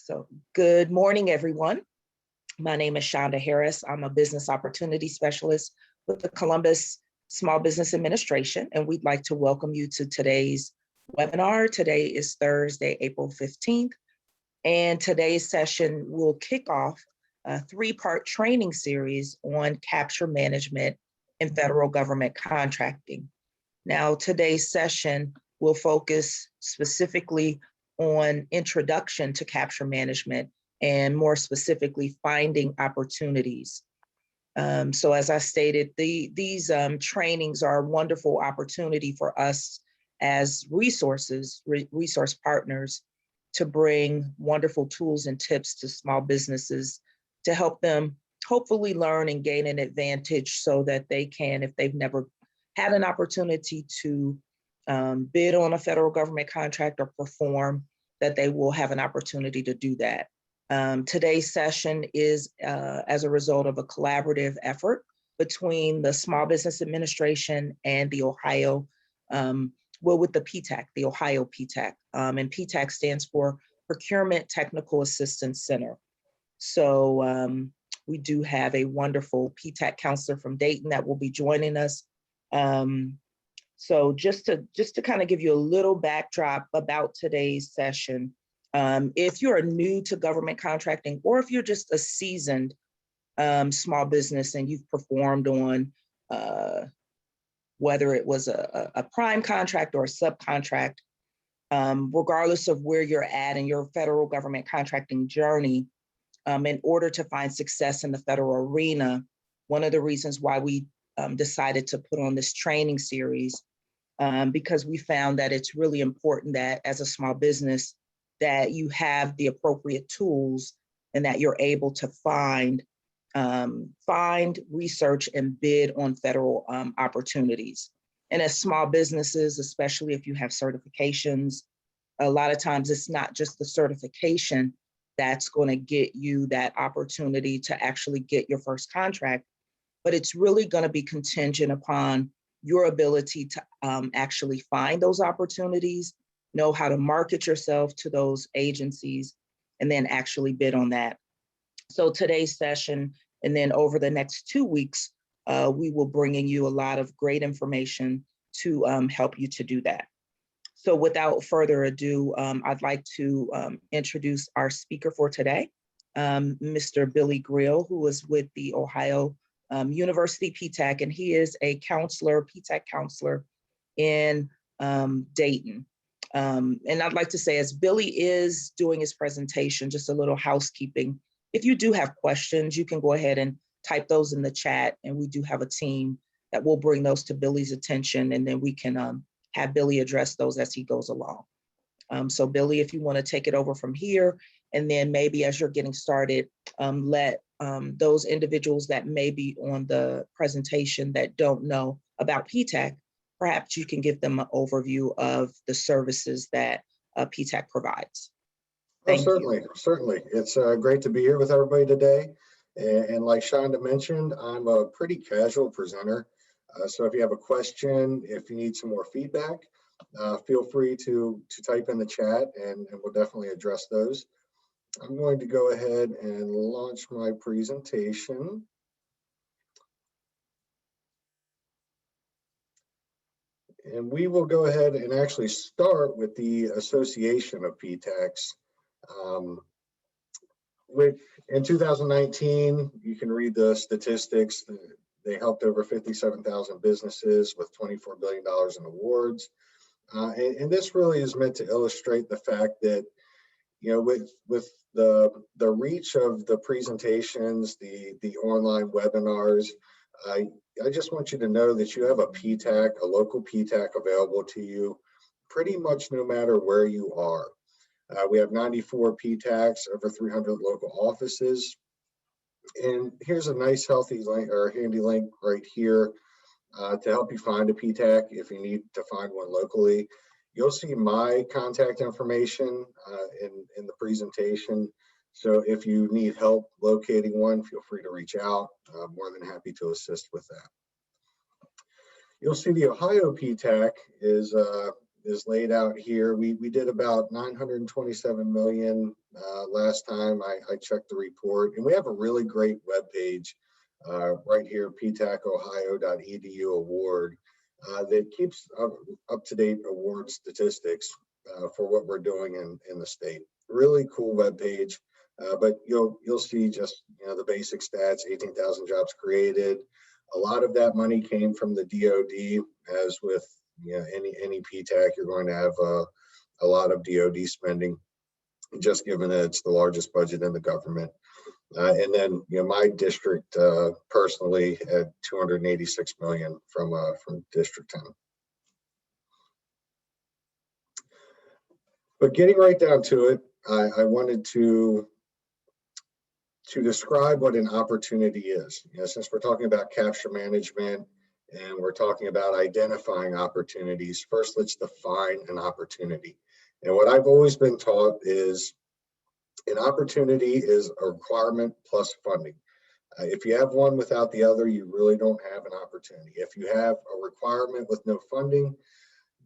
So good morning, everyone. My name is Shonda Harris. I'm a business opportunity specialist with the Columbus Small Business Administration, and we'd like to welcome you to today's webinar. Today is Thursday, April 15th, and today's session will kick off a three-part training series on capture management in federal government contracting. Now, today's session will focus specifically on introduction to capture management and more specifically finding opportunities. So as I stated, these trainings are a wonderful opportunity for us as resource partners to bring wonderful tools and tips to small businesses to help them hopefully learn and gain an advantage so that they can, if they've never had an opportunity to bid on a federal government contract or perform, that they will have an opportunity to do that. Today's session is as a result of a collaborative effort between the Small Business Administration and the Ohio, with the PTAC, the Ohio PTAC. And PTAC stands for Procurement Technical Assistance Center. So we do have a wonderful PTAC counselor from Dayton that will be joining us. So just to kind of give you a little backdrop about today's session, if you're new to government contracting, or if you're just a seasoned small business and you've performed on whether it was a prime contract or a subcontract, regardless of where you're at in your federal government contracting journey, in order to find success in the federal arena, one of the reasons why we decided to put on this training series, because we found that it's really important that as a small business that you have the appropriate tools and that you're able to find, research, and bid on federal opportunities. And as small businesses, especially if you have certifications, a lot of times it's not just the certification that's going to get you that opportunity to actually get your first contract, but it's really going to be contingent upon your ability to actually find those opportunities, know how to market yourself to those agencies, and then actually bid on that. So today's session, and then over the next 2 weeks, we will bring in you a lot of great information to help you to do that. So without further ado, I'd like to introduce our speaker for today, Mr. Billy Grill, who is with the Ohio University PTAC, and he is a counselor, PTAC counselor in Dayton. And I'd like to say, as Billy is doing his presentation, just a little housekeeping. If you do have questions, you can go ahead and type those in the chat, and we do have a team that will bring those to Billy's attention, and then we can have Billy address those as he goes along. So Billy, if you want to take it over from here, and then maybe as you're getting started, let those individuals that may be on the presentation that don't know about PTAC, perhaps you can give them an overview of the services that PTAC provides. Certainly. It's great to be here with everybody today. And like Shonda mentioned, I'm a pretty casual presenter. So if you have a question, if you need some more feedback, feel free to type in the chat, and we'll definitely address those. I'm going to go ahead and launch my presentation. And we will go ahead and actually start with the Association of PTACs, which in 2019, you can read the statistics. They helped over 57,000 businesses with $24 billion in awards. And this really is meant to illustrate the fact that, you know, with the reach of the presentations, the online webinars, I just want you to know that you have a PTAC, a local PTAC available to you pretty much no matter where you are. We have 94 PTACs, over 300 local offices. And here's a nice healthy link or handy link right here to help you find a PTAC if you need to find one locally. You'll see my contact information in the presentation. So if you need help locating one, feel free to reach out. I'm more than happy to assist with that. You'll see the Ohio PTAC is is laid out here. We did about 927 million last time I checked the report, and we have a really great webpage right here, ptacohio.edu award, that keeps up to date award statistics for what we're doing in the state. Really cool webpage, but you'll see just the basic stats: 18,000 jobs created. A lot of that money came from the DoD, as with any PTAC, you're going to have a lot of DoD spending, just given that it's the largest budget in the government. And then my district personally had 286 million from District 10. But getting right down to it, I wanted to describe what an opportunity is. Since we're talking about capture management and we're talking about identifying opportunities, first let's define an opportunity. And what I've always been taught is an opportunity is a requirement plus funding. If you have one without the other, you really don't have an opportunity. If you have a requirement with no funding,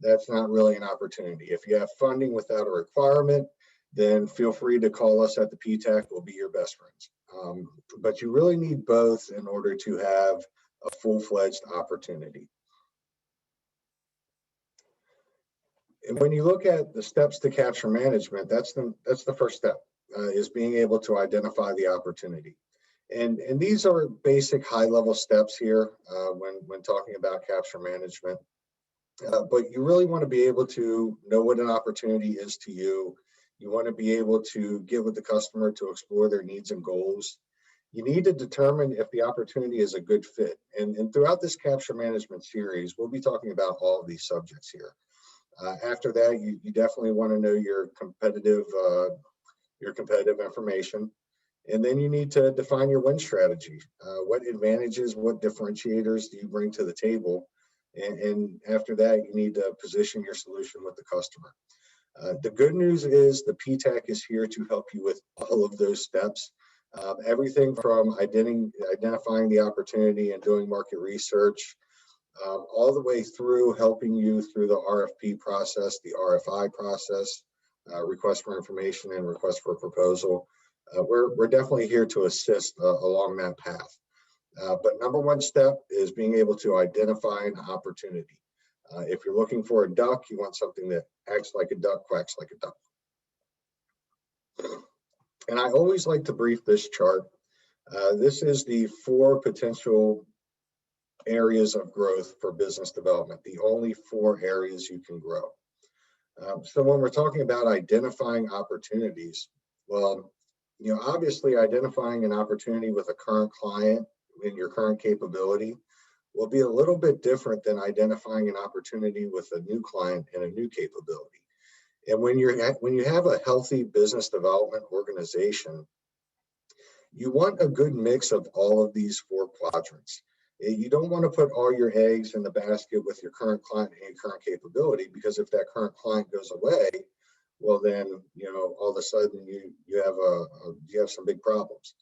that's not really an opportunity. If you have funding without a requirement, then feel free to call us at the PTAC. We'll be your best friends. But you really need both in order to have a full-fledged opportunity. And when you look at the steps to capture management, that's the first step, is being able to identify the opportunity. And these are basic high-level steps here when talking about capture management. But you really want to be able to know what an opportunity is to you. You want to be able to get with the customer to explore their needs and goals. You need to determine if the opportunity is a good fit. And throughout this capture management series, we'll be talking about all of these subjects here. After that, you definitely want to know your competitive information. And then you need to define your win strategy. What advantages, what differentiators do you bring to the table? And after that, you need to position your solution with the customer. The good news is the PTAC is here to help you with all of those steps. Everything from identifying the opportunity and doing market research, all the way through helping you through the RFP process, the RFI process, request for information and request for proposal. We're definitely here to assist along that path. But number one step is being able to identify an opportunity. If you're looking for a duck, you want something that acts like a duck, quacks like a duck. And I always like to brief this chart. This is the 4 potential areas of growth for business development, the only 4 areas you can grow. So when we're talking about identifying opportunities, well, obviously identifying an opportunity with a current client in your current capability will be a little bit different than identifying an opportunity with a new client and a new capability. And when you have a healthy business development organization, you want a good mix of all of these 4 quadrants. You don't want to put all your eggs in the basket with your current client and your current capability, because if that current client goes away, well then all of a sudden you have some big problems.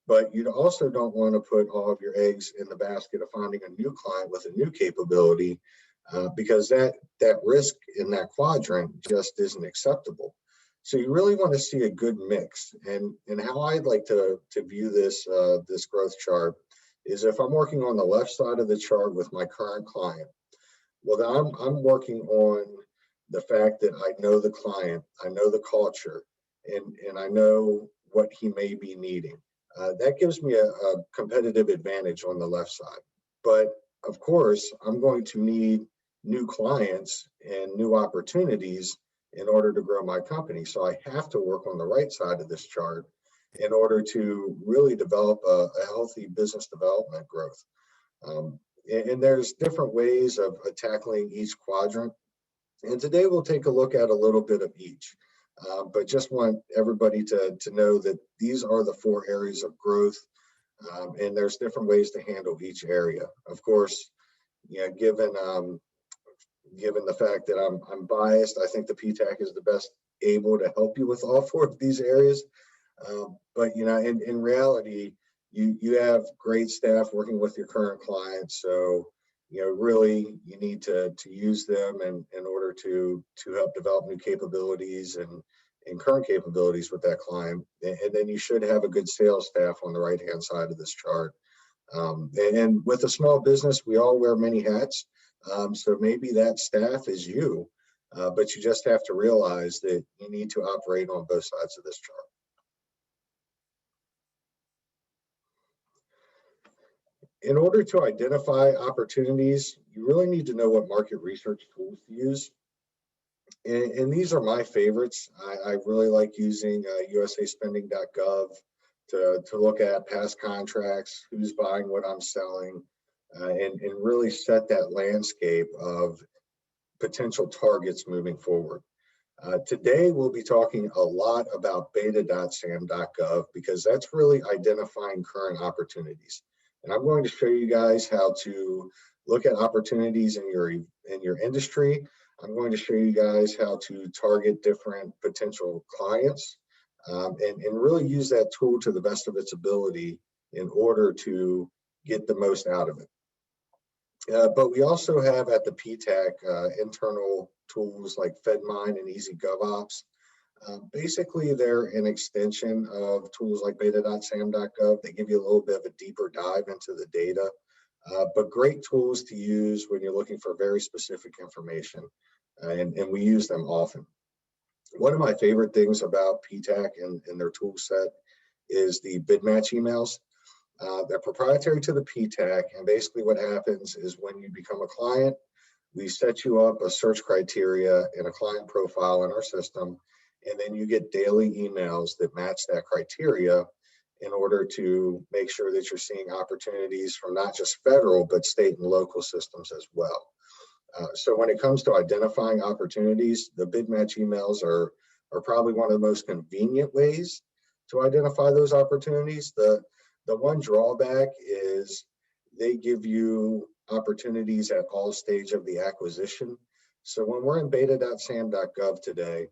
But you also don't want to put all of your eggs in the basket of finding a new client with a new capability, because that risk in that quadrant just isn't acceptable. So you really want to see a good mix. And how I'd like to view this growth chart is, if I'm working on the left side of the chart with my current client, well, then I'm working on the fact that I know the client, I know the culture, and I know what he may be needing. That gives me a competitive advantage on the left side. But of course, I'm going to need new clients and new opportunities in order to grow my company. So I have to work on the right side of this chart in order to really develop a healthy business development growth. And there's different ways of tackling each quadrant. And today we'll take a look at a little bit of each. But just want everybody to know that these are the 4 areas of growth, and there's different ways to handle each area. Of course, given the fact that I'm biased, I think the PTAC is the best able to help you with all 4 of these areas. But in reality, you have great staff working with your current clients, so really you need to use them in order to help develop new capabilities and current capabilities with that client. And then you should have a good sales staff on the right-hand side of this chart. And with a small business, we all wear many hats. So maybe that staff is you, but you just have to realize that you need to operate on both sides of this chart. In order to identify opportunities, you really need to know what market research tools to use. And these are my favorites. I really like using usaspending.gov to look at past contracts, who's buying what I'm selling, and really set that landscape of potential targets moving forward. Today, we'll be talking a lot about beta.sam.gov because that's really identifying current opportunities. And I'm going to show you guys how to look at opportunities in your industry. I'm going to show you guys how to target different potential clients and really use that tool to the best of its ability in order to get the most out of it. But we also have at the PTAC internal tools like FedMine and Easy GovOps. Basically, they're an extension of tools like beta.sam.gov. They give you a little bit of a deeper dive into the data, but great tools to use when you're looking for very specific information, and we use them often. One of my favorite things about PTAC and their tool set is the bid match emails. They're proprietary to the PTAC, and basically what happens is when you become a client, we set you up a search criteria and a client profile in our system, and then you get daily emails that match that criteria in order to make sure that you're seeing opportunities from not just federal, but state and local systems as well. So when it comes to identifying opportunities, the bid match emails are probably one of the most convenient ways to identify those opportunities. The one drawback is they give you opportunities at all stages of the acquisition. So when we're in beta.sam.gov today,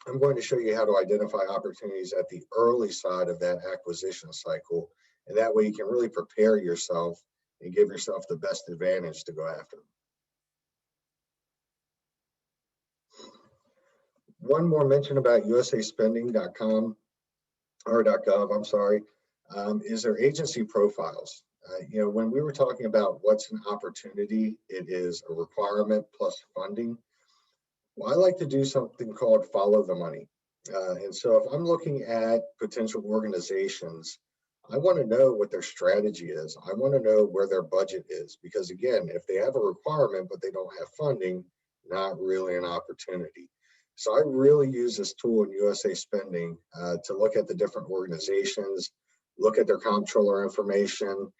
I'm going to show you how to identify opportunities at the early side of that acquisition cycle. And that way you can really prepare yourself and give yourself the best advantage to go after them. One more mention about usaspending.com or .gov, I'm sorry, is their agency profiles. When we were talking about what's an opportunity, it is a requirement plus funding. Well, I like to do something called follow the money. And so if I'm looking at potential organizations, I want to know what their strategy is. I want to know where their budget is, because again, if they have a requirement, but they don't have funding, not really an opportunity. So I really use this tool in USA Spending to look at the different organizations, look at their comptroller information.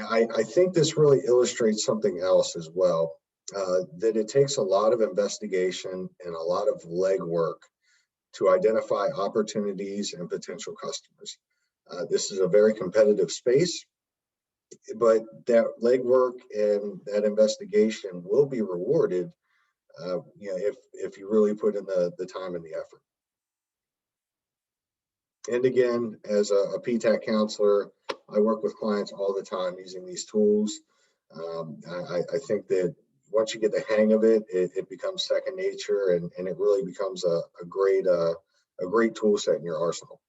I think this really illustrates something else as well, that it takes a lot of investigation and a lot of legwork to identify opportunities and potential customers. This is a very competitive space, but that legwork and that investigation will be rewarded if you really put in the time and the effort. And again, as a PTAC counselor, I work with clients all the time using these tools. I think that once you get the hang of it, it becomes second nature, and it really becomes a great tool set in your arsenal.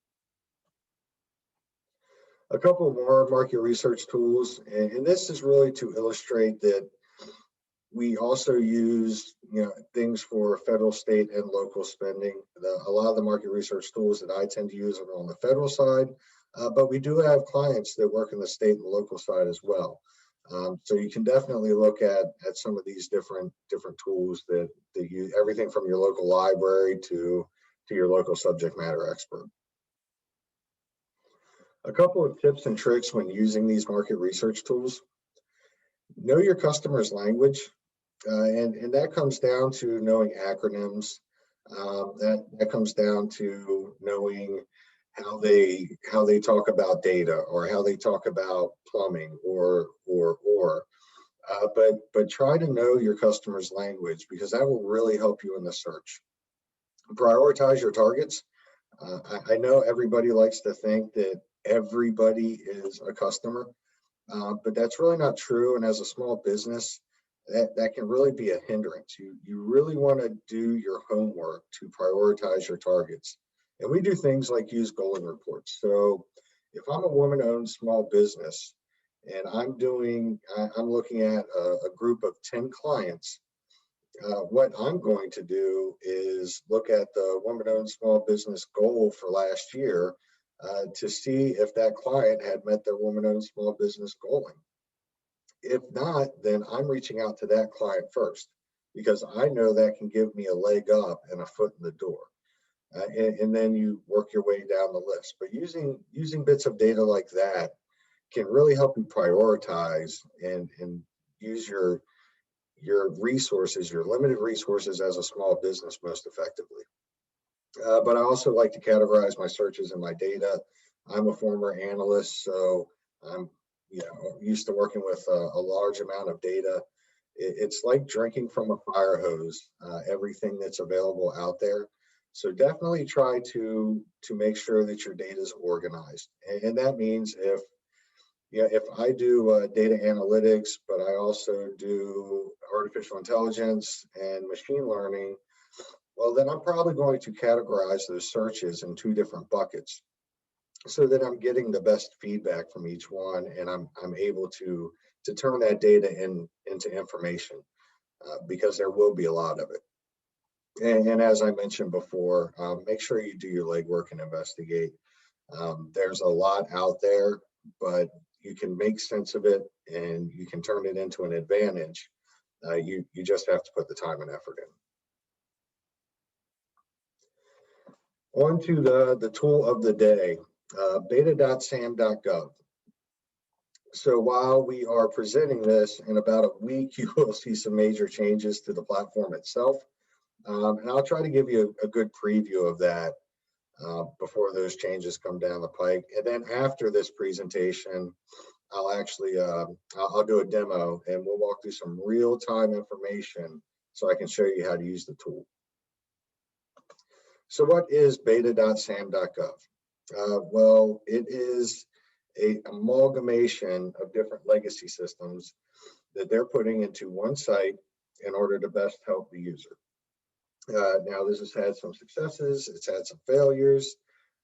A couple more market research tools, and this is really to illustrate that we also use things for federal, state, and local spending. A lot of the market research tools that I tend to use are on the federal side, but we do have clients that work in the state and local side as well. So you can definitely look at some of these different tools that use everything from your local library to your local subject matter expert. A couple of tips and tricks when using these market research tools. Know your customer's language. And that comes down to knowing acronyms. That comes down to knowing how they talk about data, or how they talk about plumbing, but try to know your customer's language, because that will really help you in the search. Prioritize your targets. I know everybody likes to think that everybody is a customer, But that's really not true. And as a small business, that can really be a hindrance. You really want to do your homework to prioritize your targets. And we do things like use goaling reports. So if I'm a woman-owned small business and I'm looking at a group of 10 clients, what I'm going to do is look at the woman-owned small business goal for last year to see if that client had met their woman-owned small business goaling. If not, then I'm reaching out to that client first because I know that can give me a leg up and a foot in the door. And then you work your way down the list. But using bits of data like that can really help you prioritize and use your resources, your limited resources as a small business most effectively. But I also like to categorize my searches and my data. I'm a former analyst, so I'm used to working with a large amount of data. It's like drinking from a fire hose, everything that's available out there. So definitely try to make sure that your data is organized. And that means if I do data analytics, but I also do artificial intelligence and machine learning, well, then I'm probably going to categorize those searches in 2 different buckets so that I'm getting the best feedback from each one, and I'm able to turn that data into information because there will be a lot of it. And as I mentioned before, make sure you do your legwork and investigate. There's a lot out there, but you can make sense of it and you can turn it into an advantage. You just have to put the time and effort in. On to the tool of the day, beta.sam.gov. So while we are presenting this in about a week, you will see some major changes to the platform itself. And I'll try to give you a good preview of that before those changes come down the pike. And then after this presentation, I'll actually I'll do a demo and we'll walk through some real-time information so I can show you how to use the tool. So what is beta.sam.gov? Well, it is an amalgamation of different legacy systems that they're putting into one site in order to best help the user. Now, this has had some successes, it's had some failures,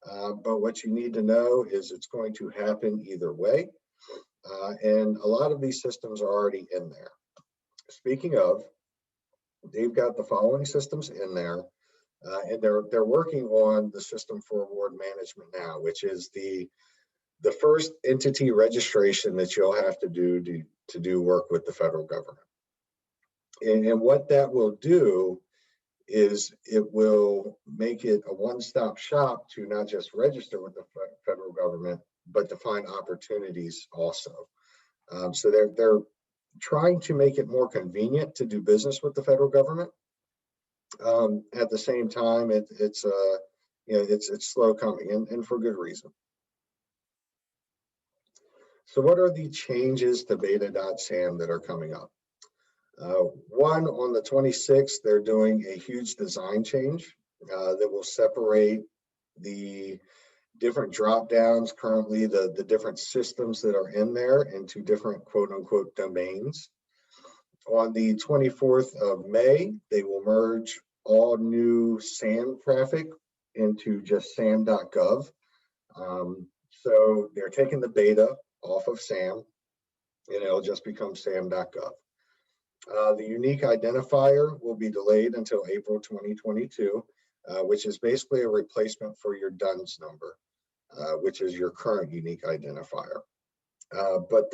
but what you need to know is it's going to happen either way. And a lot of these systems are already in there. Speaking of, they've got the following systems in there, and they're working on the system for award management now, which is the first entity registration that you'll have to do to do work with the federal government. And what that will do is it will make it a one-stop shop to not just register with the federal government, but to find opportunities also. So they're trying to make it more convenient to do business with the federal government. At the same time, it's slow coming, and for good reason. So what are the changes to beta.sam that are coming up? One, on the 26th, they're doing a huge design change that will separate the different drop downs, currently the different systems that are in there, into different quote unquote domains. On the 24th of May, they will merge all new SAM traffic into just sam.gov. So they're taking the beta off of SAM and it'll just become sam.gov. The unique identifier will be delayed until April 2022, which is basically a replacement for your DUNS number, which is your current unique identifier. But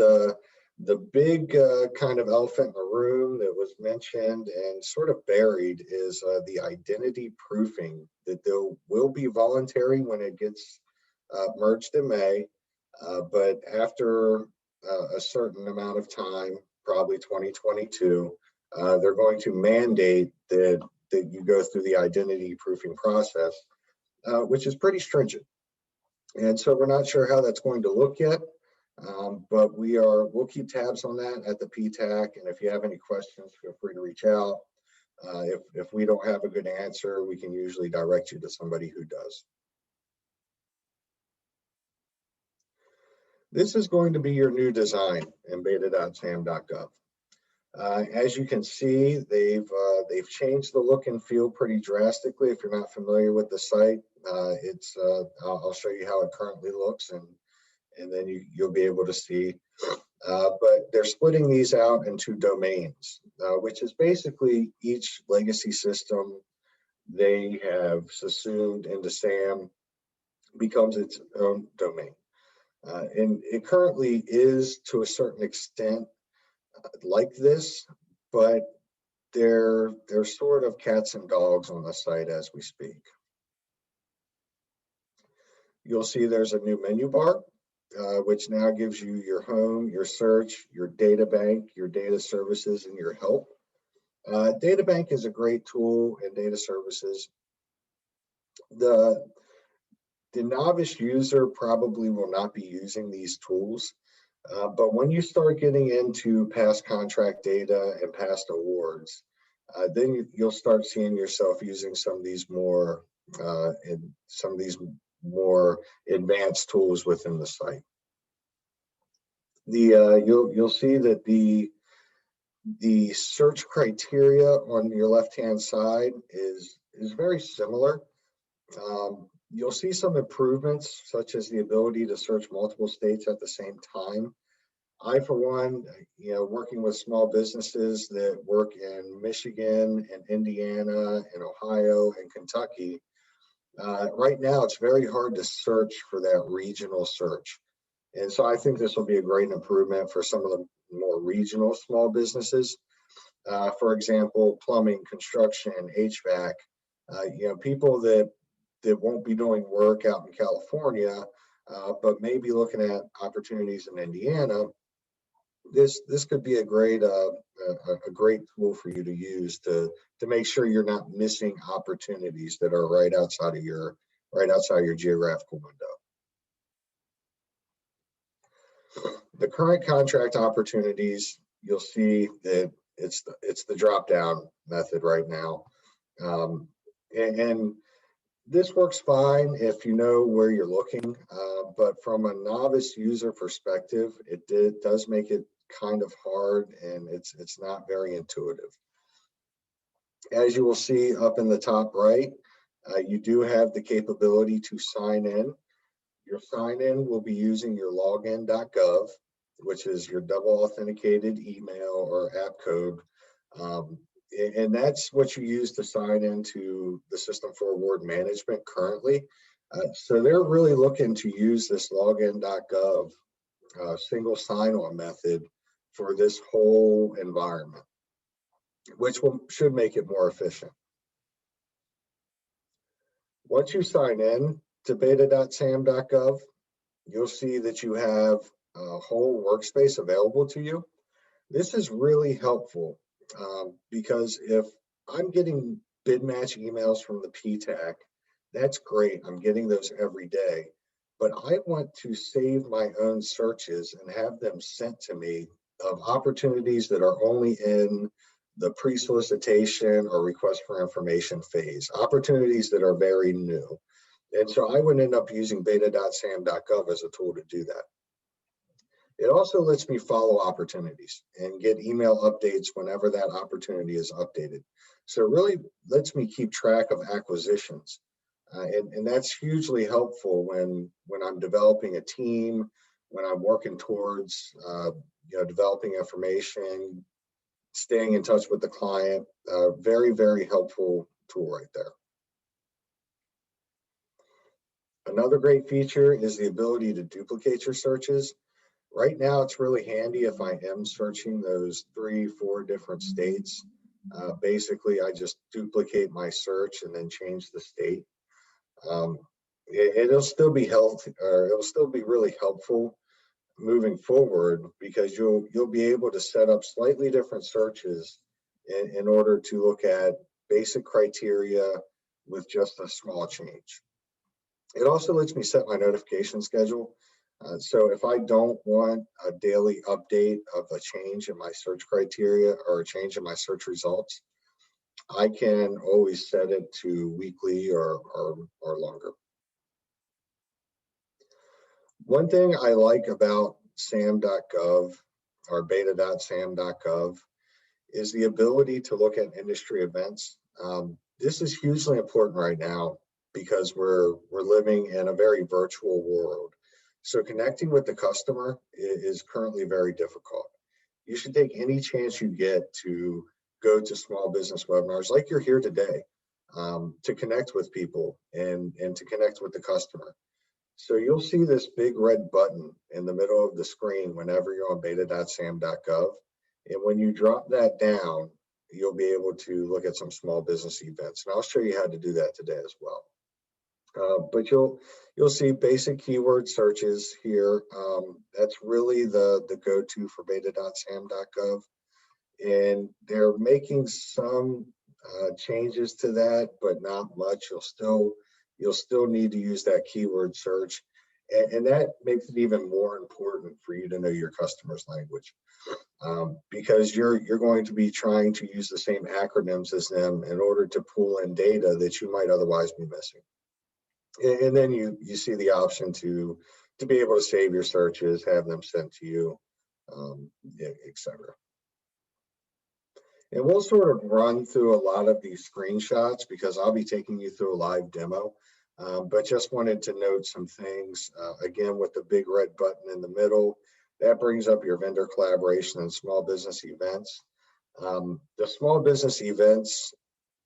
the big kind of elephant in the room that was mentioned and sort of buried is the identity proofing that will be voluntary when it gets merged in May, but after a certain amount of time, probably 2022, they're going to mandate that you go through the identity proofing process, which is pretty stringent. And so we're not sure how that's going to look yet, but we'll keep tabs on that at the PTAC. And if you have any questions, feel free to reach out. If we don't have a good answer, we can usually direct you to somebody who does. This is going to be your new design in beta.sam.gov. As you can see, they've changed the look and feel pretty drastically. If you're not familiar with the site, I'll show you how it currently looks, and then you'll be able to see. But they're splitting these out into domains, which is basically each legacy system they have assumed into SAM becomes its own domain. And it currently is, to a certain extent, like this, but they're sort of cats and dogs on the site as we speak. You'll see there's a new menu bar, which now gives you your home, your search, your data bank, your data services, and your help. Data bank is a great tool in data services. The novice user probably will not be using these tools, but when you start getting into past contract data and past awards, then you'll start seeing yourself using some of these more advanced tools within the site. You'll see that the search criteria on your left-hand side is very similar. You'll see some improvements, such as the ability to search multiple states at the same time. I, for one, working with small businesses that work in Michigan and Indiana and Ohio and Kentucky, right now it's very hard to search for that regional search. And so I think this will be a great improvement for some of the more regional small businesses. For example, plumbing, construction, HVAC, people that won't be doing work out in California, but maybe looking at opportunities in Indiana. This could be a great tool for you to use to make sure you're not missing opportunities that are right outside your geographical window. The current contract opportunities, you'll see that it's the drop down method right now, and this works fine if you know where you're looking, but from a novice user perspective, it does make it kind of hard, and it's not very intuitive. As you will see up in the top right, you do have the capability to sign in. Your sign in will be using your login.gov, which is your double authenticated email or app code. And that's what you use to sign into the system for award management currently. So they're really looking to use this login.gov single sign-on method for this whole environment, which should make it more efficient. Once you sign in to beta.sam.gov, you'll see that you have a whole workspace available to you. This is really helpful because if I'm getting bid match emails from the PTAC, that's great. I'm getting those every day. But I want to save my own searches and have them sent to me of opportunities that are only in the pre-solicitation or request for information phase, opportunities that are very new. And so I would end up using beta.sam.gov as a tool to do that. It also lets me follow opportunities and get email updates whenever that opportunity is updated. So it really lets me keep track of acquisitions. And that's hugely helpful when I'm developing a team, when I'm working towards developing information, staying in touch with the client. Very, very helpful tool right there. Another great feature is the ability to duplicate your searches. Right now, it's really handy if I am searching those 3-4 different states. Basically, I just duplicate my search and then change the state. It'll still be really helpful moving forward because you'll be able to set up slightly different searches in order to look at basic criteria with just a small change. It also lets me set my notification schedule. So if I don't want a daily update of a change in my search criteria or a change in my search results, I can always set it to weekly or longer. One thing I like about sam.gov or beta.sam.gov is the ability to look at industry events. This is hugely important right now because we're living in a very virtual world. So connecting with the customer is currently very difficult. You should take any chance you get to go to small business webinars like you're here today, to connect with people and to connect with the customer. So you'll see this big red button in the middle of the screen whenever you're on beta.sam.gov. And when you drop that down, you'll be able to look at some small business events. And I'll show you how to do that today as well. But you'll see basic keyword searches here. That's really the go-to for beta.sam.gov. And they're making some changes to that, but not much. You'll still need to use that keyword search. And that makes it even more important for you to know your customer's language, because you're going to be trying to use the same acronyms as them in order to pull in data that you might otherwise be missing. And then you see the option to be able to save your searches, have them sent to you, etc. And we'll sort of run through a lot of these screenshots because I'll be taking you through a live demo. But just wanted to note some things. Again, with the big red button in the middle, that brings up your vendor collaboration and small business events. The small business events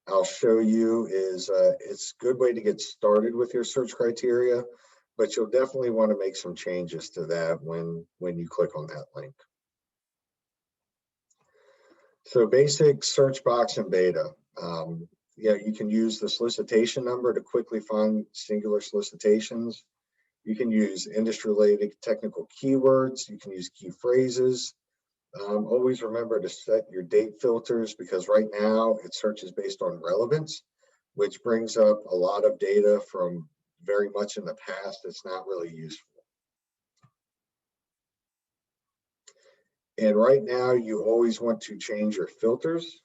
I'll show you is it's a good way to get started with your search criteria, but you'll definitely want to make some changes to that when you click on that link. So basic search box in beta. Yeah, you can use the solicitation number to quickly find singular solicitations. You can use industry-related technical keywords. You can use key phrases. Always remember to set your date filters because right now it searches based on relevance, which brings up a lot of data from very much in the past that's not really useful. And right now you always want to change your filters.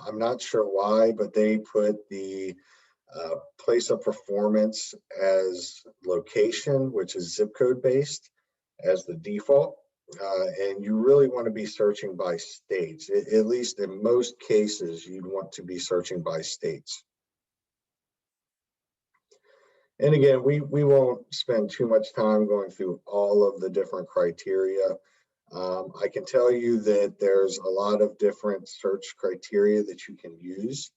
I'm not sure why, but they put the place of performance as location, which is zip code based, as the default. And you really want to be searching by states. At least in most cases, you'd want to be searching by states. And again, we won't spend too much time going through all of the different criteria. I can tell you that there's a lot of different search criteria that you can use.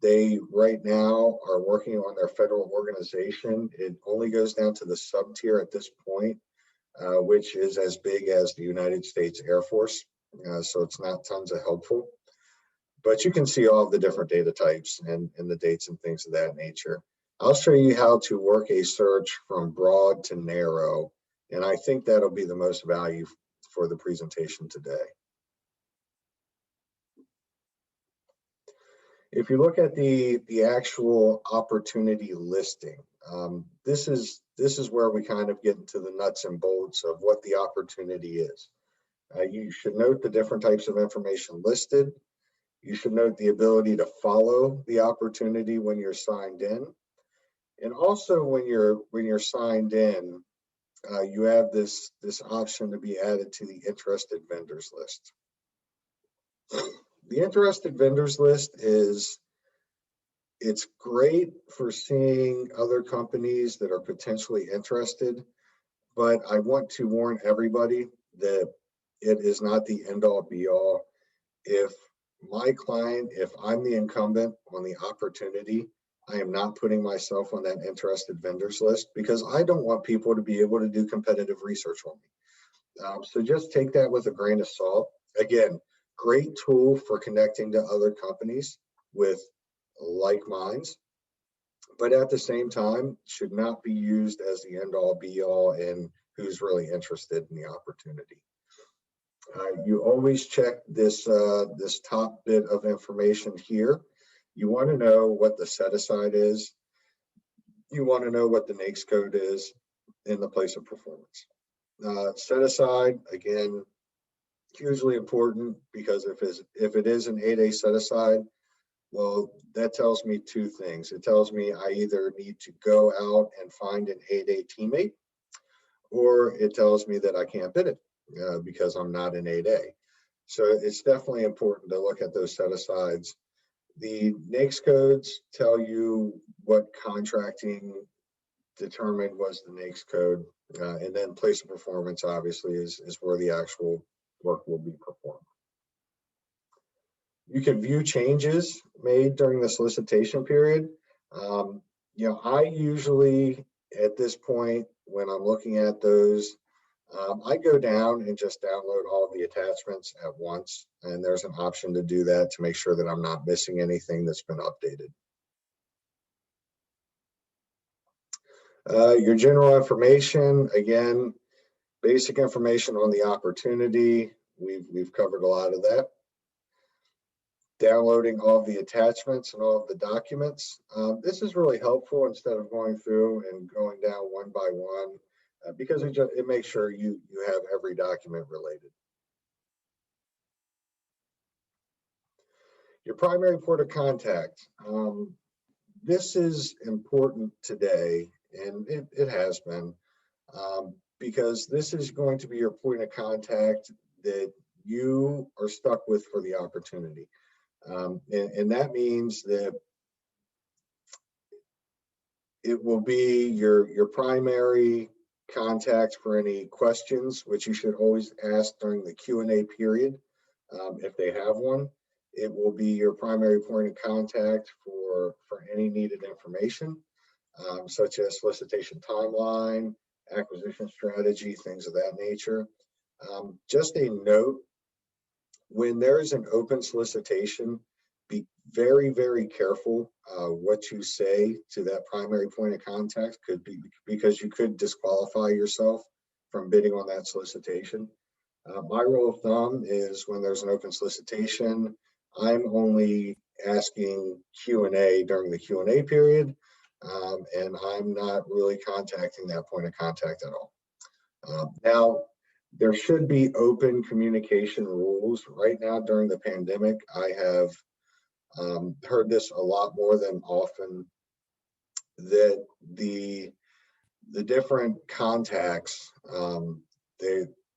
They right now are working on their federal organization. It only goes down to the sub tier at this point, which is as big as the United States Air Force. So it's not tons of helpful, but you can see all of the different data types and the dates and things of that nature. I'll show you how to work a search from broad to narrow, and I think that'll be the most value for the presentation today. If you look at the actual opportunity listing, this is where we kind of get into the nuts and bolts of what the opportunity is. You should note the different types of information listed. You should note the ability to follow the opportunity when you're signed in. And also when you're signed in, you have this option to be added to the interested vendors list. The interested vendors list it's great for seeing other companies that are potentially interested, but I want to warn everybody that it is not the end all be all. If I'm the incumbent on the opportunity, I am not putting myself on that interested vendors list because I don't want people to be able to do competitive research on me. So just take that with a grain of salt. Again, great tool for connecting to other companies with like minds, but at the same time should not be used as the end all be all in who's really interested in the opportunity. You always check this top bit of information here. You want to know what the set aside is. You want to know what the NAICS code is in the place of performance. Set aside, again, hugely important because if it is an 8A set aside, well, that tells me two things. It tells me I either need to go out and find an 8A teammate or it tells me that I can't bid it because I'm not in 8A. So it's definitely important to look at those set-asides. The NAICS codes tell you what contracting determined was the NAICS code, and then place of performance obviously is where the actual work will be performed. You can view changes made during the solicitation period. I usually, at this point, when I'm looking at those, I go down and just download all of the attachments at once. And there's an option to do that to make sure that I'm not missing anything that's been updated. Your general information, again, basic information on the opportunity. We've covered a lot of that. Downloading all of the attachments and all of the documents. This is really helpful instead of going through and going down one by one, because it makes sure you have every document related. Your primary point of contact. This is important today, and it has been, because this is going to be your point of contact that you are stuck with for the opportunity. And that means that it will be your primary contact for any questions, which you should always ask during the Q&A period, if they have one. It will be your primary point of contact for any needed information, such as solicitation timeline, acquisition strategy, things of that nature. Just a note, when there is an open solicitation, be very, very careful what you say to that primary point of contact, because you could disqualify yourself from bidding on that solicitation. My rule of thumb is when there's an open solicitation, I'm only asking Q&A during the Q&A period, and I'm not really contacting that point of contact at all. Now, there should be open communication rules. Right now, during the pandemic, I have heard this a lot more than often, that the different contacts,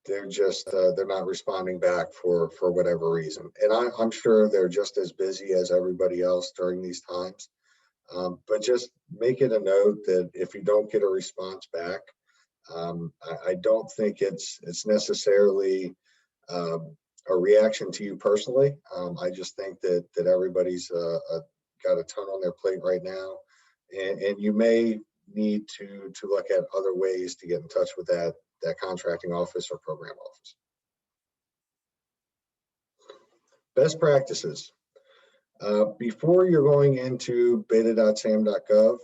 they're just they're not responding back for whatever reason, and I'm sure they're just as busy as everybody else during these times. But just make it a note that if you don't get a response back, I don't think it's necessarily a reaction to you personally. I just think that everybody's got a ton on their plate right now, and you may need to look at other ways to get in touch with that contracting office or program office. Best practices. Before you're going into beta.sam.gov,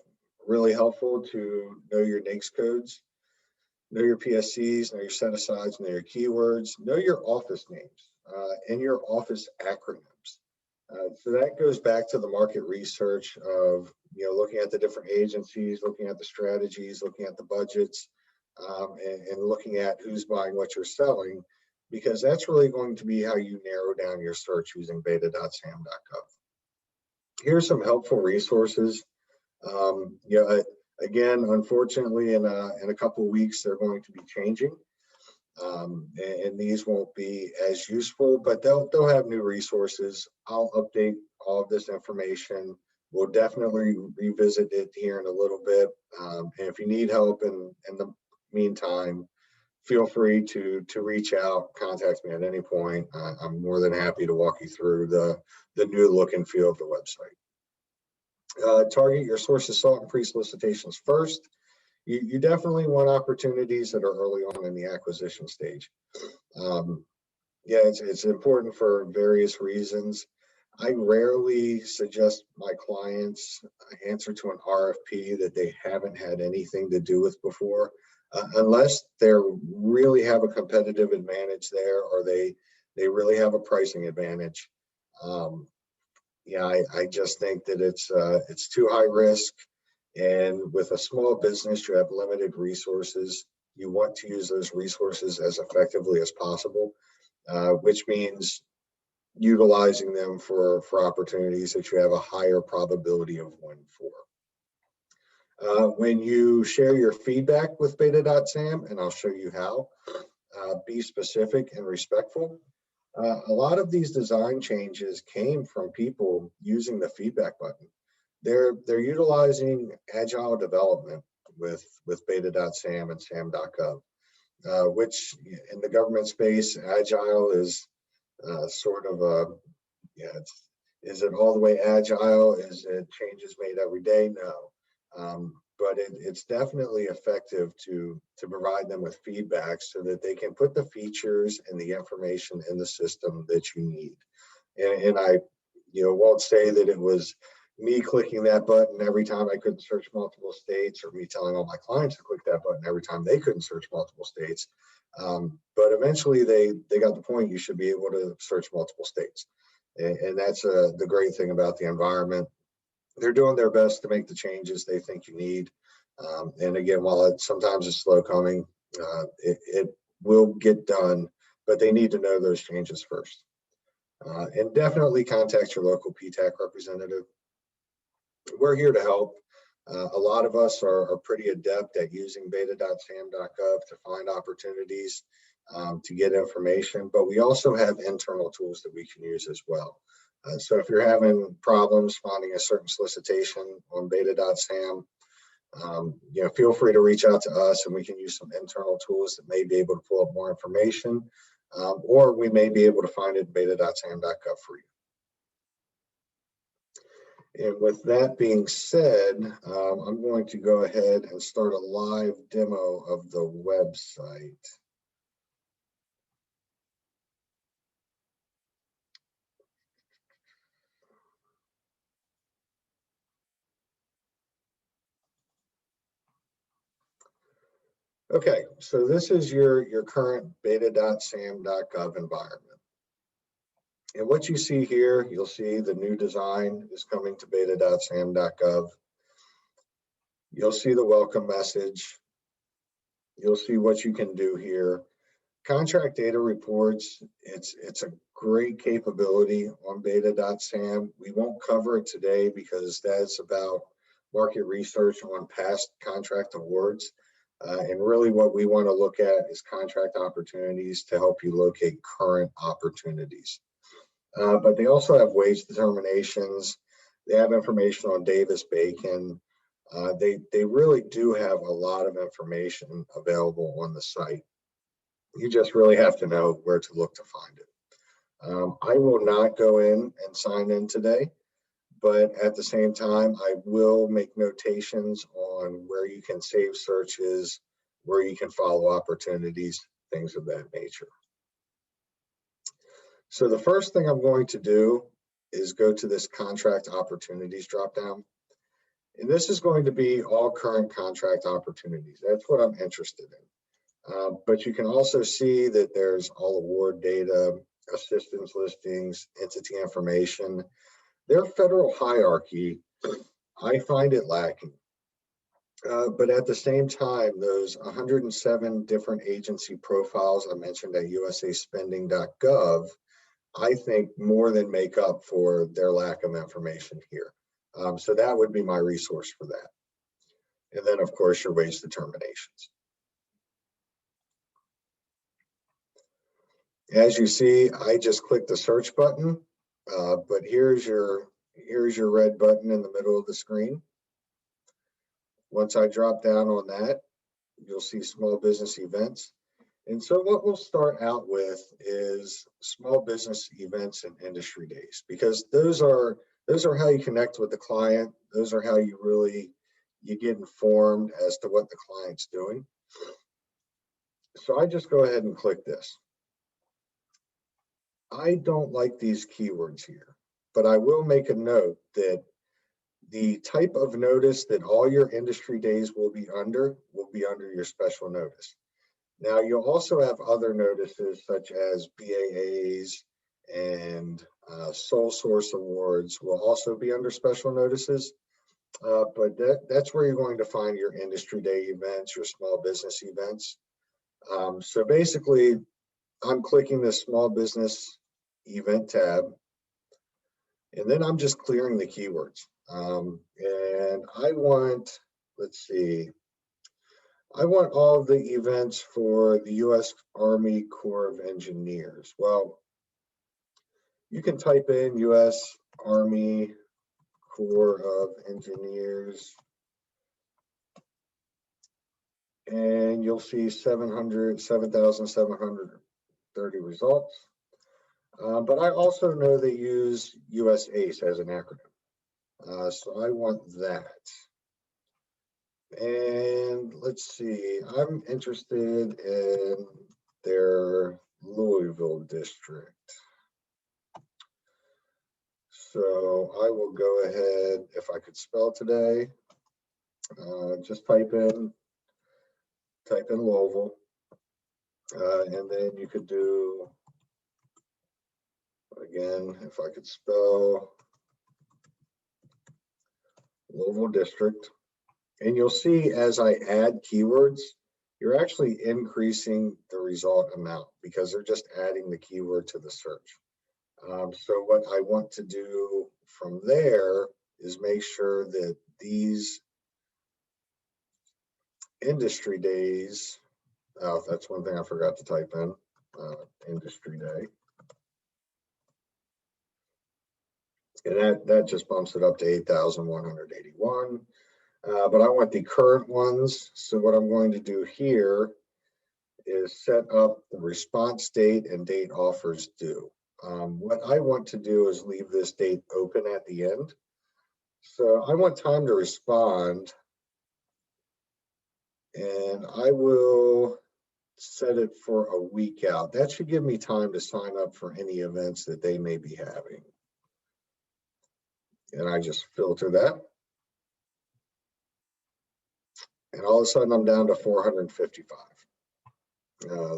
really helpful to know your NAICS codes, know your PSCs, know your set-asides, know your keywords, know your office names and your office acronyms. So that goes back to the market research of, looking at the different agencies, looking at the strategies, looking at the budgets, and looking at who's buying what you're selling, because that's really going to be how you narrow down your search using beta.sam.gov. Here's some helpful resources. Again, unfortunately, in a couple of weeks, they're going to be changing, and these won't be as useful, but they'll have new resources. I'll update all of this information. We'll definitely revisit it here in a little bit. And if you need help in the meantime, feel free to reach out, contact me at any point. I'm more than happy to walk you through the new look and feel of the website. Target your sources sought and pre-solicitations first. You definitely want opportunities that are early on in the acquisition stage. It's important for various reasons. I rarely suggest my clients answer to an RFP that they haven't had anything to do with before, unless they really have a competitive advantage there, or they really have a pricing advantage. I just think that it's too high risk, and with a small business, you have limited resources. You want to use those resources as effectively as possible, which means utilizing them for opportunities that you have a higher probability of winning for. When you share your feedback with Beta.Sam, and I'll show you how, be specific and respectful. A lot of these design changes came from people using the feedback button. They're utilizing agile development with Beta.Sam and Sam.Gov, which in the government space, agile is sort of a, is it all the way agile? Is it changes made every day? No. But it's definitely effective to provide them with feedback so that they can put the features and the information in the system that you need. And I, won't say that it was me clicking that button every time I couldn't search multiple states, or me telling all my clients to click that button every time they couldn't search multiple states. But eventually they got the point. You should be able to search multiple states. And that's the great thing about the environment. They're doing their best to make the changes they think you need. And again, while sometimes it's slow coming, it will get done, but they need to know those changes first. And definitely contact your local PTAC representative. We're here to help. A lot of us are pretty adept at using beta.sam.gov to find opportunities, to get information, but we also have internal tools that we can use as well. So if you're having problems finding a certain solicitation on beta.sam, feel free to reach out to us, and we can use some internal tools that may be able to pull up more information, or we may be able to find it in beta.sam.gov for you. And with that being said, I'm going to go ahead and start a live demo of the website. Okay, so this is your current beta.sam.gov environment. And what you see here, you'll see the new design is coming to beta.sam.gov. You'll see the welcome message. You'll see what you can do here. Contract data reports, it's a great capability on beta.sam. We won't cover it today because that's about market research on past contract awards. And really what we want to look at is contract opportunities to help you locate current opportunities. But they also have wage determinations. They have information on Davis-Bacon. They really do have a lot of information available on the site. You just really have to know where to look to find it. I will not go in and sign in today, but at the same time, I will make notations on where you can save searches, where you can follow opportunities, things of that nature. So the first thing I'm going to do is go to this contract opportunities dropdown. And this is going to be all current contract opportunities. That's what I'm interested in. But you can also see that there's all award data, assistance listings, entity information. Their federal hierarchy, I find it lacking. But at the same time, those 107 different agency profiles I mentioned at usaspending.gov, I think more than make up for their lack of information here. So that would be my resource for that. And then, of course, your wage determinations. As you see, I just clicked the search button, but here's your red button in the middle of the screen. Once I drop down on that, you'll see small business events. And so what we'll start out with is small business events and industry days, because those are how you connect with the client. Those are how you get informed as to what the client's doing. So I just go ahead and click this. I don't like these keywords here, but I will make a note that the type of notice that all your industry days will be under your special notice. Now, you'll also have other notices such as BAAs and sole source awards will also be under special notices. But that's where you're going to find your industry day events, your small business events. So basically, I'm clicking the small business event tab, and then I'm just clearing the keywords. And I want, let's see. I want all of the events for the U.S. Army Corps of Engineers. Well, you can type in U.S. Army Corps of Engineers, and you'll see 7,730 results. But I also know they use US ACE as an acronym. So I want that. And let's see, I'm interested in their Louisville district. So I will go ahead, if I could spell today, just type in Louisville, and then you could do, again, if I could spell Louisville district, and you'll see as I add keywords, you're actually increasing the result amount because they're just adding the keyword to the search. So what I want to do from there is make sure that these industry days, that's one thing I forgot to type in, industry day. And that just bumps it up to 8,181. But I want the current ones. So what I'm going to do here is set up the response date and date offers due. What I want to do is leave this date open at the end. So I want time to respond, and I will set it for a week out. That should give me time to sign up for any events that they may be having. And I just filter that. And all of a sudden I'm down to 455.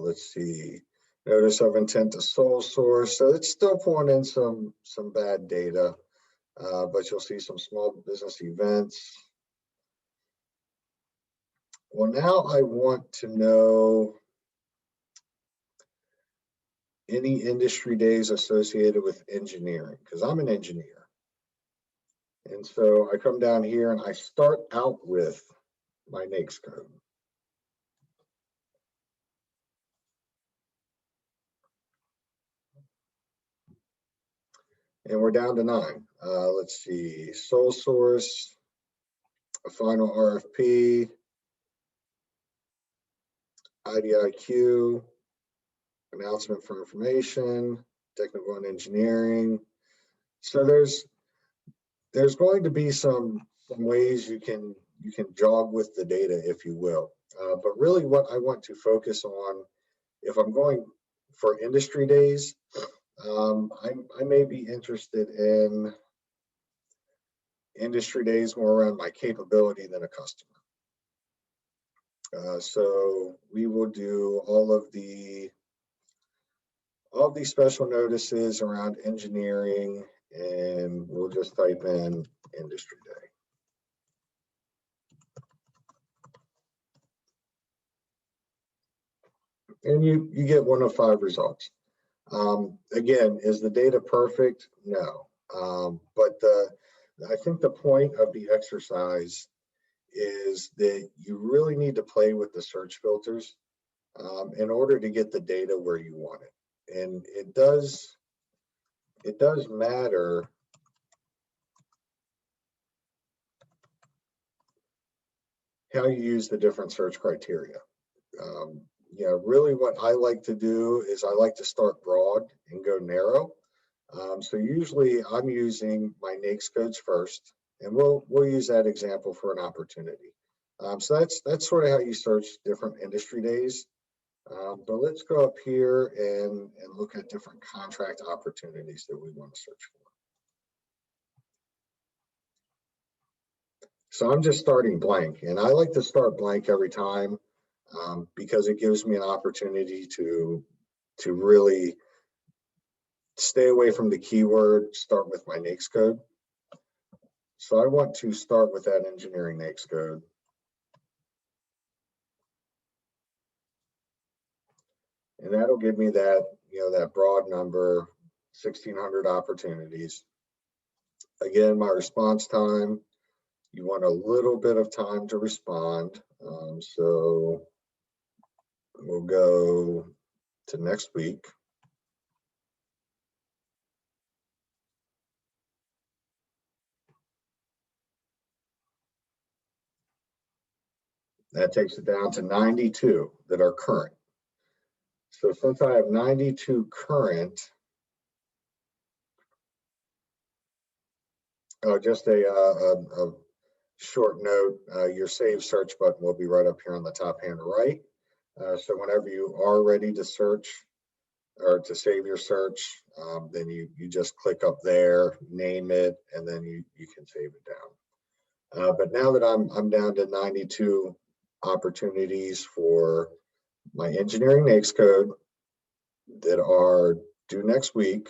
Let's see, notice of intent to sole source. So it's still pulling in some bad data, but you'll see some small business events. Well, now I want to know any industry days associated with engineering, because I'm an engineer. And so I come down here and I start out with my NAICS code. And we're down to 9. Let's see, sole source, a final RFP, IDIQ, announcement for information, technical and engineering. So there's going to be some ways you can jog with the data, if you will. But really what I want to focus on, if I'm going for industry days, I may be interested in industry days more around my capability than a customer. So we will do all of these special notices around engineering, and we'll just type in industry day. And you get 1 of 5 results. Again, is the data perfect? No. But I think the point of the exercise is that you really need to play with the search filters in order to get the data where you want it. And it does matter how you use the different search criteria. Yeah, really what I like to do is I like to start broad and go narrow. So usually I'm using my NAICS codes first, and we'll use that example for an opportunity. So that's sort of how you search different industry days. But let's go up here and look at different contract opportunities that we want to search for. So I'm just starting blank, and I like to start blank every time because it gives me an opportunity to really stay away from the keyword, start with my NAICS code. So I want to start with that engineering NAICS code. And that'll give me that, that broad number, 1,600 opportunities. Again, my response time, you want a little bit of time to respond. So we'll go to next week. That takes it down to 92 that are current. So since I have 92 current, just a short note, your save search button will be right up here on the top hand right. So whenever you are ready to search or to save your search, then you just click up there, name it, and then you can save it down. But now that I'm down to 92 opportunities for my engineering NAICS code that are due next week,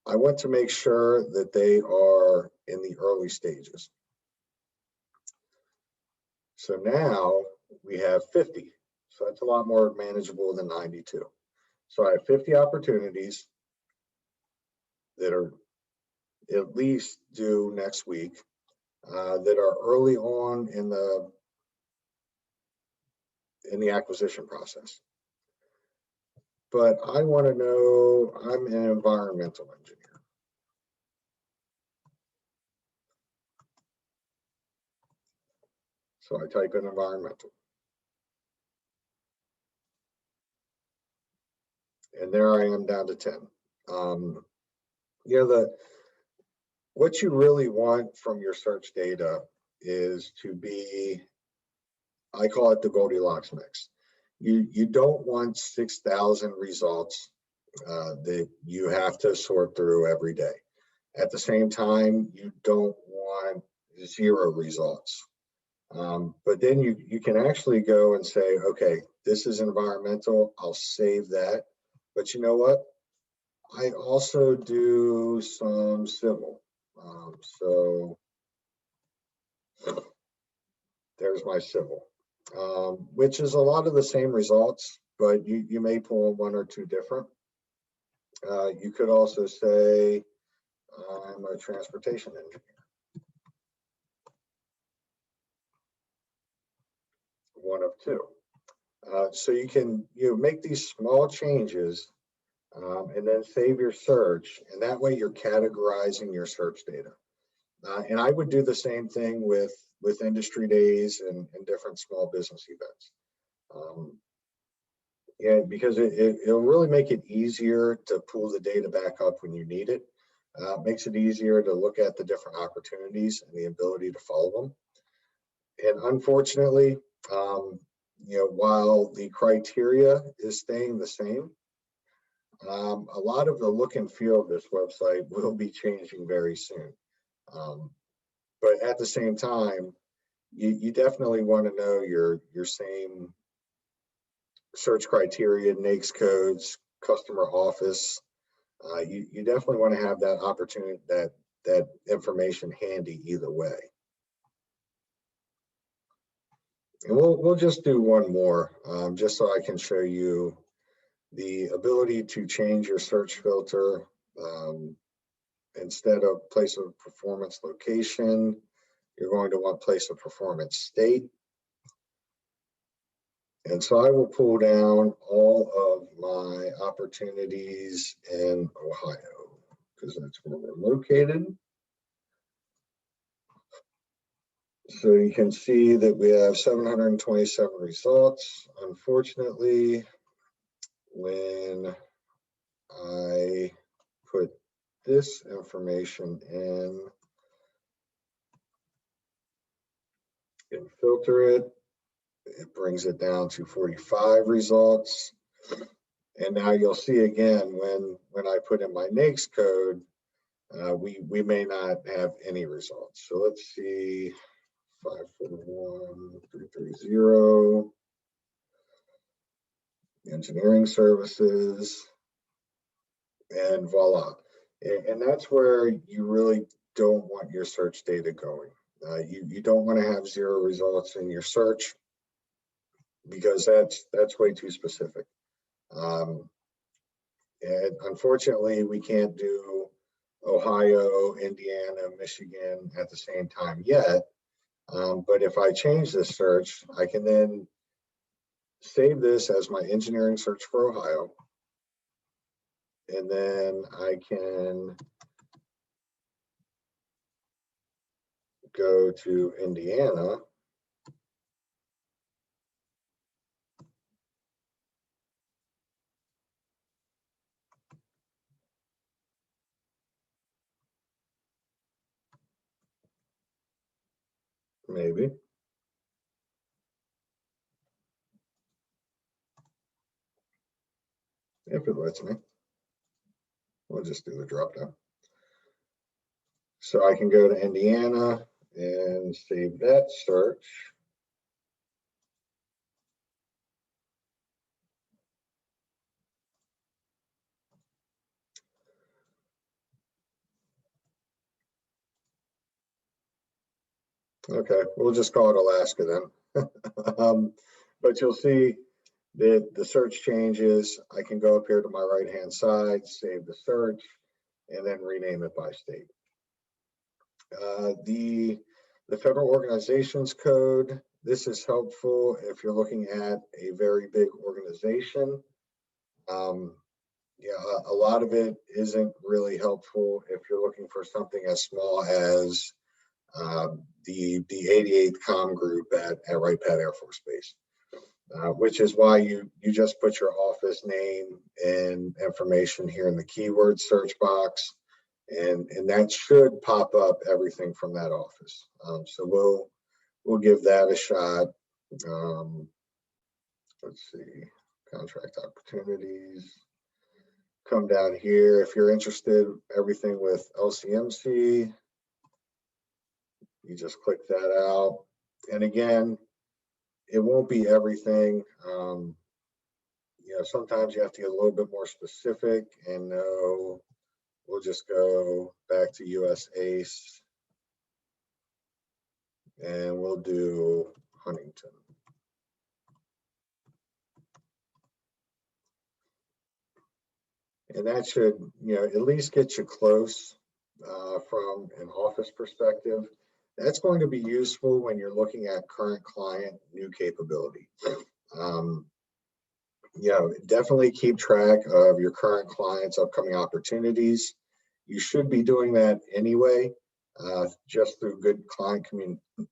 I want to make sure that they are in the early stages. So now we have 50. So that's a lot more manageable than 92. So I have 50 opportunities that are at least due next week, that are early on in the acquisition process. But I want to know, I'm an environmental engineer. So I type in environmental. And there I am down to 10. What you really want from your search data is to be, I call it the Goldilocks mix. You don't want 6,000 results that you have to sort through every day. At the same time, you don't want 0 results. But then you can actually go and say, okay, this is environmental, I'll save that. But you know what? I also do some civil. So there's my civil, which is a lot of the same results, but you may pull 1 or 2 different. You could also say, I'm a transportation engineer. 1 of 2. So you can make these small changes and then save your search, and that way you're categorizing your search data. And I would do the same thing with industry days and different small business events. Yeah, because it'll really make it easier to pull the data back up when you need it. Makes it easier to look at the different opportunities and the ability to follow them. And unfortunately, while the criteria is staying the same, a lot of the look and feel of this website will be changing very soon. But at the same time, you definitely want to know your same search criteria, NAICS codes, customer office. You definitely want to have that opportunity, that information handy either way. And we'll just do one more, just so I can show you the ability to change your search filter. Instead of place of performance location, you're going to want place of performance state. And so I will pull down all of my opportunities in Ohio, because that's where we're located. So you can see that we have 727 results. Unfortunately, when I put this information in and filter it, it brings it down to 45 results. And now you'll see again, when I put in my NAICS code, we may not have any results. So let's see, 541330, engineering services, and voila. And that's where you really don't want your search data going. You don't want to have 0 results in your search, because that's way too specific. And unfortunately, we can't do Ohio, Indiana, Michigan at the same time yet. But if I change this search, I can then save this as my engineering search for Ohio. And then I can go to Indiana. Maybe. If it lets me. We'll just do the drop down. So I can go to Indiana and save that search. Okay, we'll just call it Alaska then. But you'll see that the search changes. I can go up here to my right-hand side, save the search, and then rename it by state. The Federal Organizations Code, this is helpful if you're looking at a very big organization. Yeah, a lot of it isn't really helpful if you're looking for something as small as the 88th Com Group at Wright-Patt Air Force Base, which is why you just put your office name and information here in the keyword search box, and that should pop up everything from that office. So we'll give that a shot. Let's see, contract opportunities. Come down here if you're interested, everything with LCMC. You just click that out. And again, it won't be everything. You know, sometimes you have to get a little bit more specific, and no, we'll just go back to US ACE and we'll do Huntington. And that should, you know, at least get you close from an office perspective. That's going to be useful when you're looking at current client new capability. You know, definitely keep track of your current clients' upcoming opportunities. You should be doing that anyway, just through good client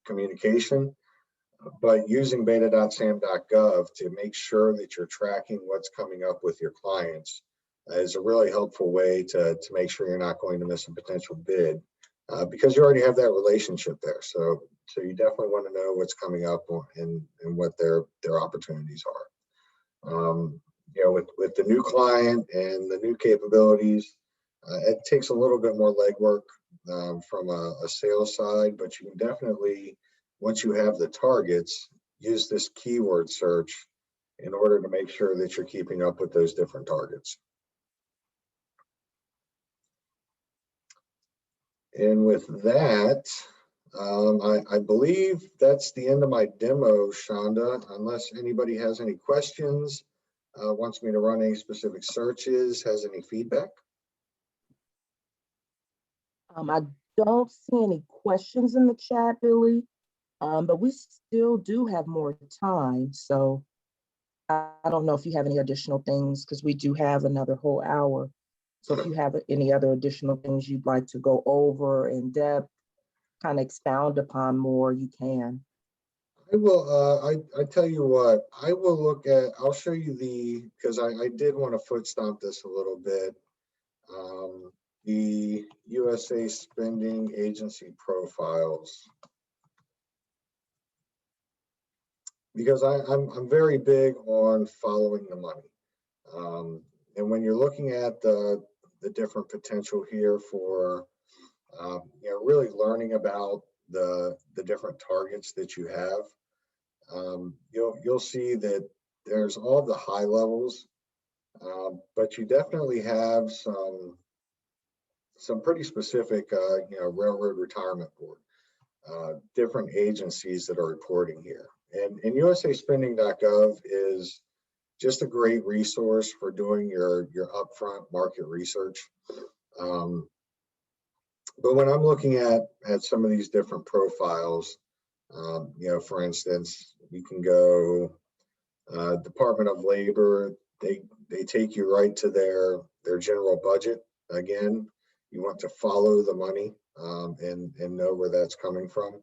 communication. But using beta.sam.gov to make sure that you're tracking what's coming up with your clients is a really helpful way to make sure you're not going to miss a potential bid, because you already have that relationship there. So you definitely want to know what's coming up and what their opportunities are. You know, with the new client and the new capabilities, it takes a little bit more legwork from a sales side, but you can definitely, once you have the targets, use this keyword search in order to make sure that you're keeping up with those different targets. And with that, I believe that's the end of my demo, Shonda, unless anybody has any questions, wants me to run any specific searches, has any feedback. I don't see any questions in the chat, Billy, but we still do have more time. So I don't know if you have any additional things, because we do have another whole hour. So if you have any other additional things you'd like to go over in depth, kind of expound upon more, you can. I will, I tell you what, I will look at, I'll show you because I did want to foot stomp this a little bit. The USA spending agency profiles, because I'm very big on following the money. And when you're looking at the different potential here for, you know, really learning about the different targets that you have, you'll see that there's all the high levels, but you definitely have some pretty specific, you know, Railroad Retirement Board, different agencies that are reporting here. And USAspending.gov is just a great resource for doing your upfront market research. But when I'm looking at some of these different profiles, for instance, you can go Department of Labor. They take you right to their general budget. Again, you want to follow the money and know where that's coming from.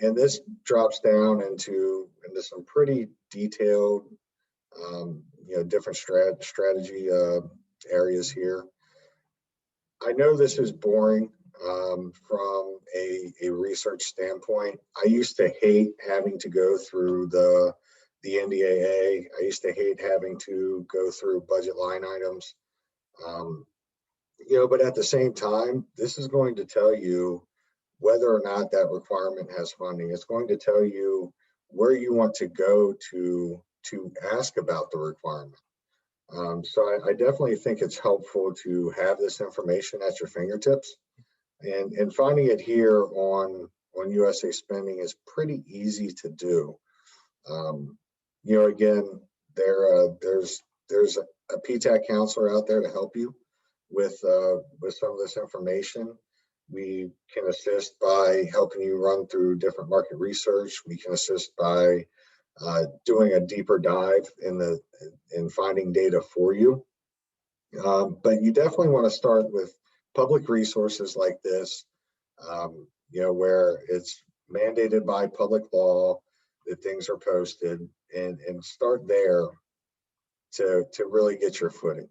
And this drops down into some pretty detailed, different strategy areas here. I know this is boring from a research standpoint. I used to hate having to go through the NDAA. I used to hate having to go through budget line items. But at the same time, this is going to tell you whether or not that requirement has funding. It's going to tell you where you want to go to ask about the requirement. So I definitely think it's helpful to have this information at your fingertips, and finding it here on USA Spending is pretty easy to do. Again, there's a PTAC counselor out there to help you with some of this information. We can assist by helping you run through different market research. We can assist by doing a deeper dive in finding data for you. But you definitely want to start with public resources like this, where it's mandated by public law that things are posted, and start there to really get your footing.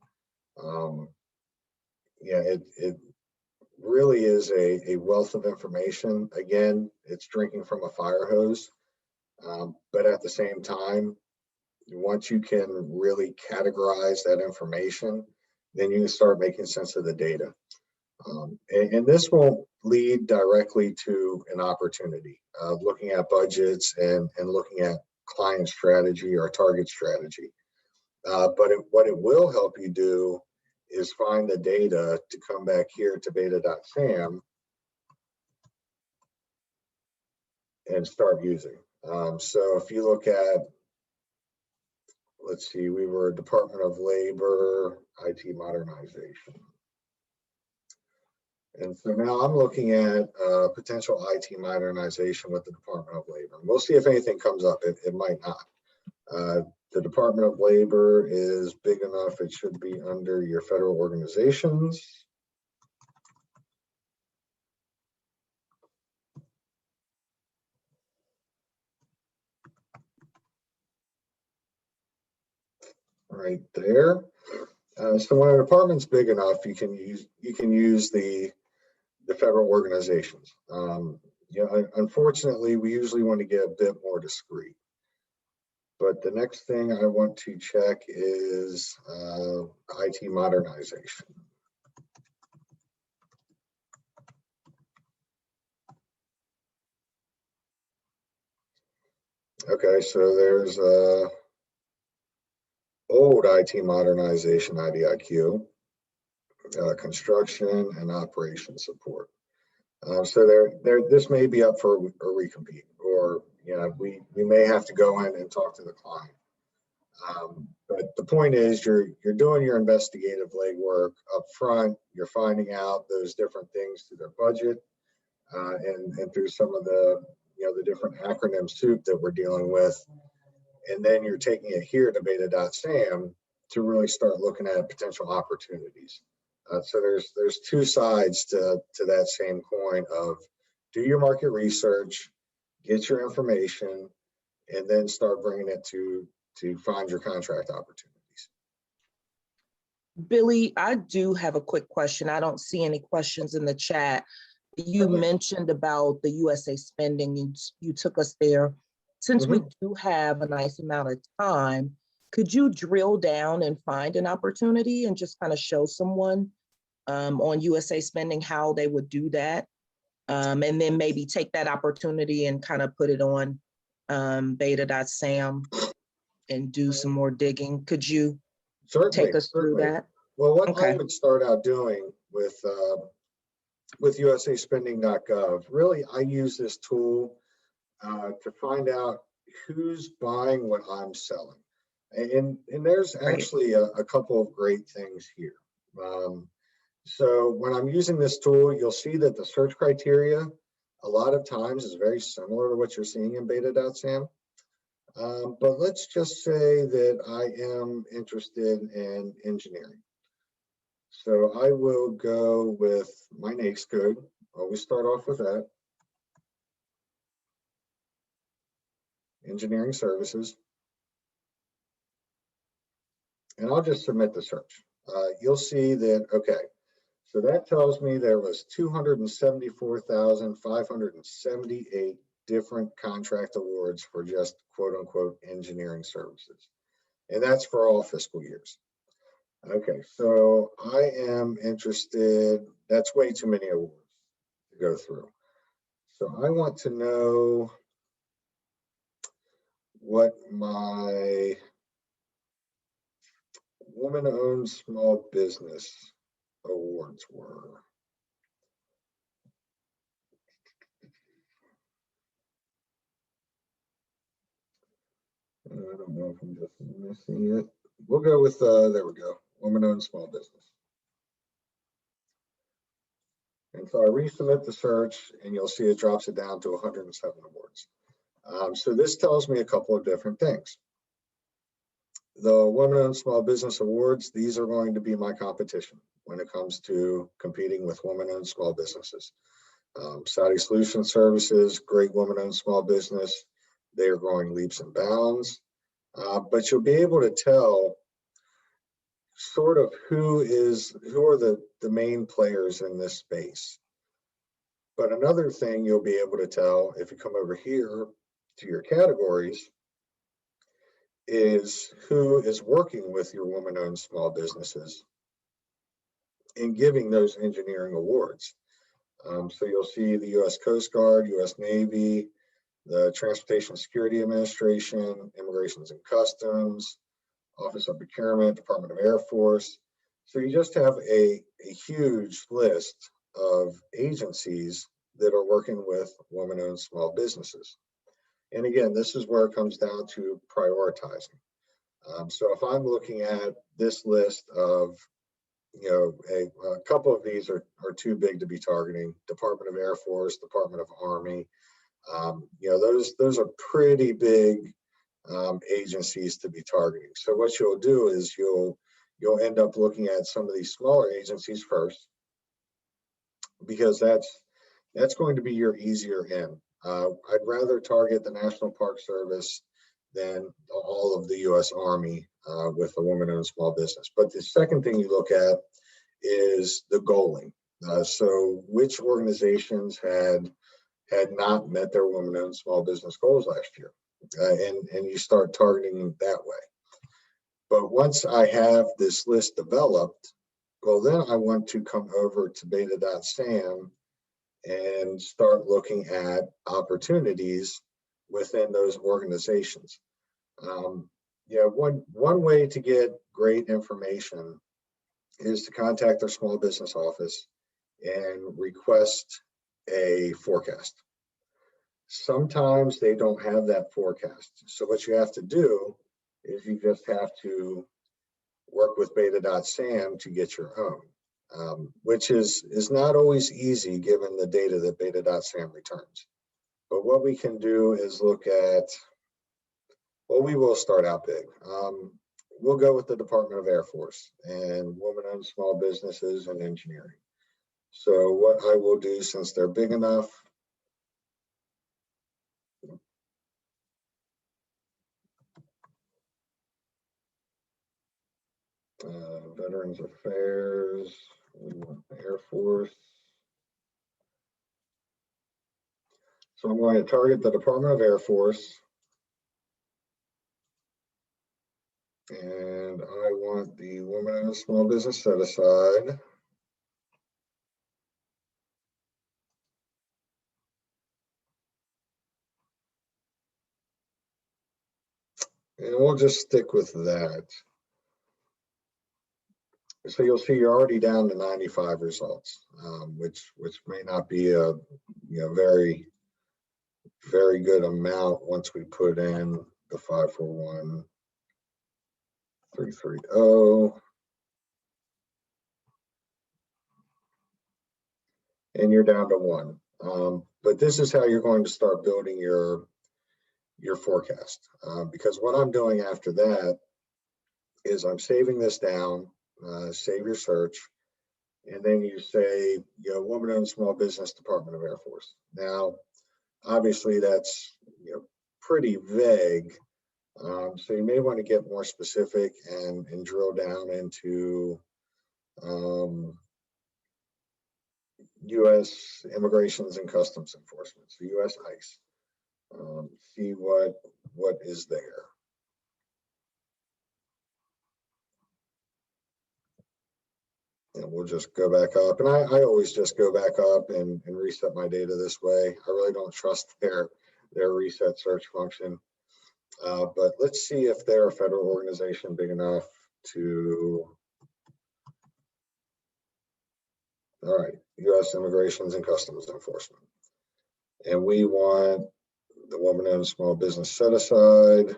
It really is a wealth of information. Again, it's drinking from a fire hose. But at the same time, once you can really categorize that information, then you can start making sense of the data. And this won't lead directly to an opportunity, looking at budgets and looking at client strategy or target strategy. But what it will help you do is find the data to come back here to beta.sam and start using. So if you look at, let's see, we were Department of Labor, IT modernization. And so now I'm looking at potential IT modernization with the Department of Labor. We'll see if anything comes up. It might not. The Department of Labor is big enough. It should be under your federal organizations. Right there. So when a department's big enough, you can use the federal organizations. Unfortunately, we usually want to get a bit more discreet. But the next thing I want to check is IT modernization. Okay, so there's old IT modernization IDIQ, construction and operation support. So this may be up for a recompete, or we may have to go in and talk to the client. But the point is, you're doing your investigative legwork up front. You're finding out those different things through their budget and through some of the the different acronym soup that we're dealing with, and then you're taking it here to beta.sam to really start looking at potential opportunities. So there's two sides to that same coin of do your market research, get your information, and then start bringing it to find your contract opportunities. Billy, I do have a quick question. I don't see any questions in the chat. You mentioned about the USA Spending. You took us there. Since we do have a nice amount of time, could you drill down and find an opportunity and just kind of show someone on USA Spending how they would do that? And then maybe take that opportunity and kind of put it on beta.sam and do some more digging. Could you take us through that? Well, what I would start out doing with usaspending.gov, really, I use this tool to find out who's buying what I'm selling. And there's actually a couple of great things here. So when I'm using this tool, you'll see that the search criteria a lot of times is very similar to what you're seeing in Beta.SAM. But let's just say that I am interested in engineering. So I will go with my NAICS code. Always start off with that. Engineering services. And I'll just submit the search. You'll see that, okay, so that tells me there was 274,578 different contract awards for just quote unquote engineering services. And that's for all fiscal years. Okay, so I am interested, that's way too many awards to go through. So I want to know what my woman-owned small business awards were. I don't know if I'm just missing it. We'll go with, there we go, woman-owned small business. And so I resubmit the search and you'll see it drops it down to 107 awards. So this tells me a couple of different things. The woman-owned small business awards, these are going to be my competition when it comes to competing with woman-owned small businesses. Saudi Solution Services, great woman-owned small business. They are growing leaps and bounds. But you'll be able to tell sort of who are the main players in this space. But another thing you'll be able to tell if you come over here to your categories is who is working with your woman-owned small businesses in giving those engineering awards. So you'll see the U.S. Coast Guard, U.S. Navy, the Transportation Security Administration, Immigrations and Customs, Office of Procurement, Department of Air Force. So you just have a huge list of agencies that are working with woman-owned small businesses. And again, this is where it comes down to prioritizing. So if I'm looking at this list of, you know, a couple of these are too big to be targeting. Department of Air Force, Department of Army, you know, those are pretty big agencies to be targeting. So what you'll do is you'll end up looking at some of these smaller agencies first, because that's going to be your easier in. I'd rather target the National Park Service than all of the U.S. Army with a woman-owned small business. But the second thing you look at is the goaling. So which organizations had not met their woman-owned small business goals last year, and you start targeting them that way. But once I have this list developed, well, then I want to come over to Beta.SAM and start looking at opportunities within those organizations. Yeah, one way to get great information is to contact their small business office and request a forecast. Sometimes they don't have that forecast. So what you have to do is you just have to work with Beta.SAM to get your own, which is not always easy given the data that Beta.SAM returns. But what we can do is look at, well, we will start out big. We'll go with the Department of Air Force and women-owned small businesses and engineering. So what I will do, since they're big enough, Veterans Affairs, Air Force. So I'm going to target the Department of Air Force. And I want the woman-owned small business set aside. And we'll just stick with that. So you'll see you're already down to 95 results, which may not be a very good amount once we put in the 541330. and you're down to 1. But this is how you're going to start building your forecast. Because what I'm doing after that is I'm saving this down, save your search, and then you say, woman-owned small business, Department of Air Force. Now, obviously that's pretty vague. So you may want to get more specific and drill down into U.S. Immigrations and Customs Enforcement, so U.S. ICE. See what is there. And we'll just go back up. And I always just go back up and reset my data this way. I really don't trust their reset search function. But let's see if they're a federal organization big enough to, all right, U.S. Immigrations and Customs Enforcement. And we want the woman-owned small business set aside.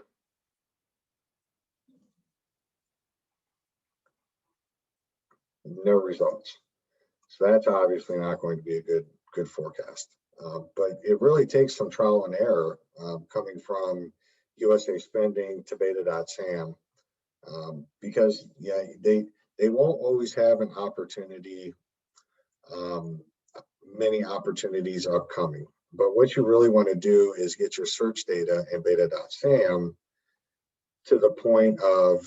No results. So that's obviously not going to be a good forecast. But it really takes some trial and error coming from USA Spending to Beta.SAM, because they won't always have an opportunity, many opportunities upcoming. But what you really want to do is get your search data in Beta.SAM to the point of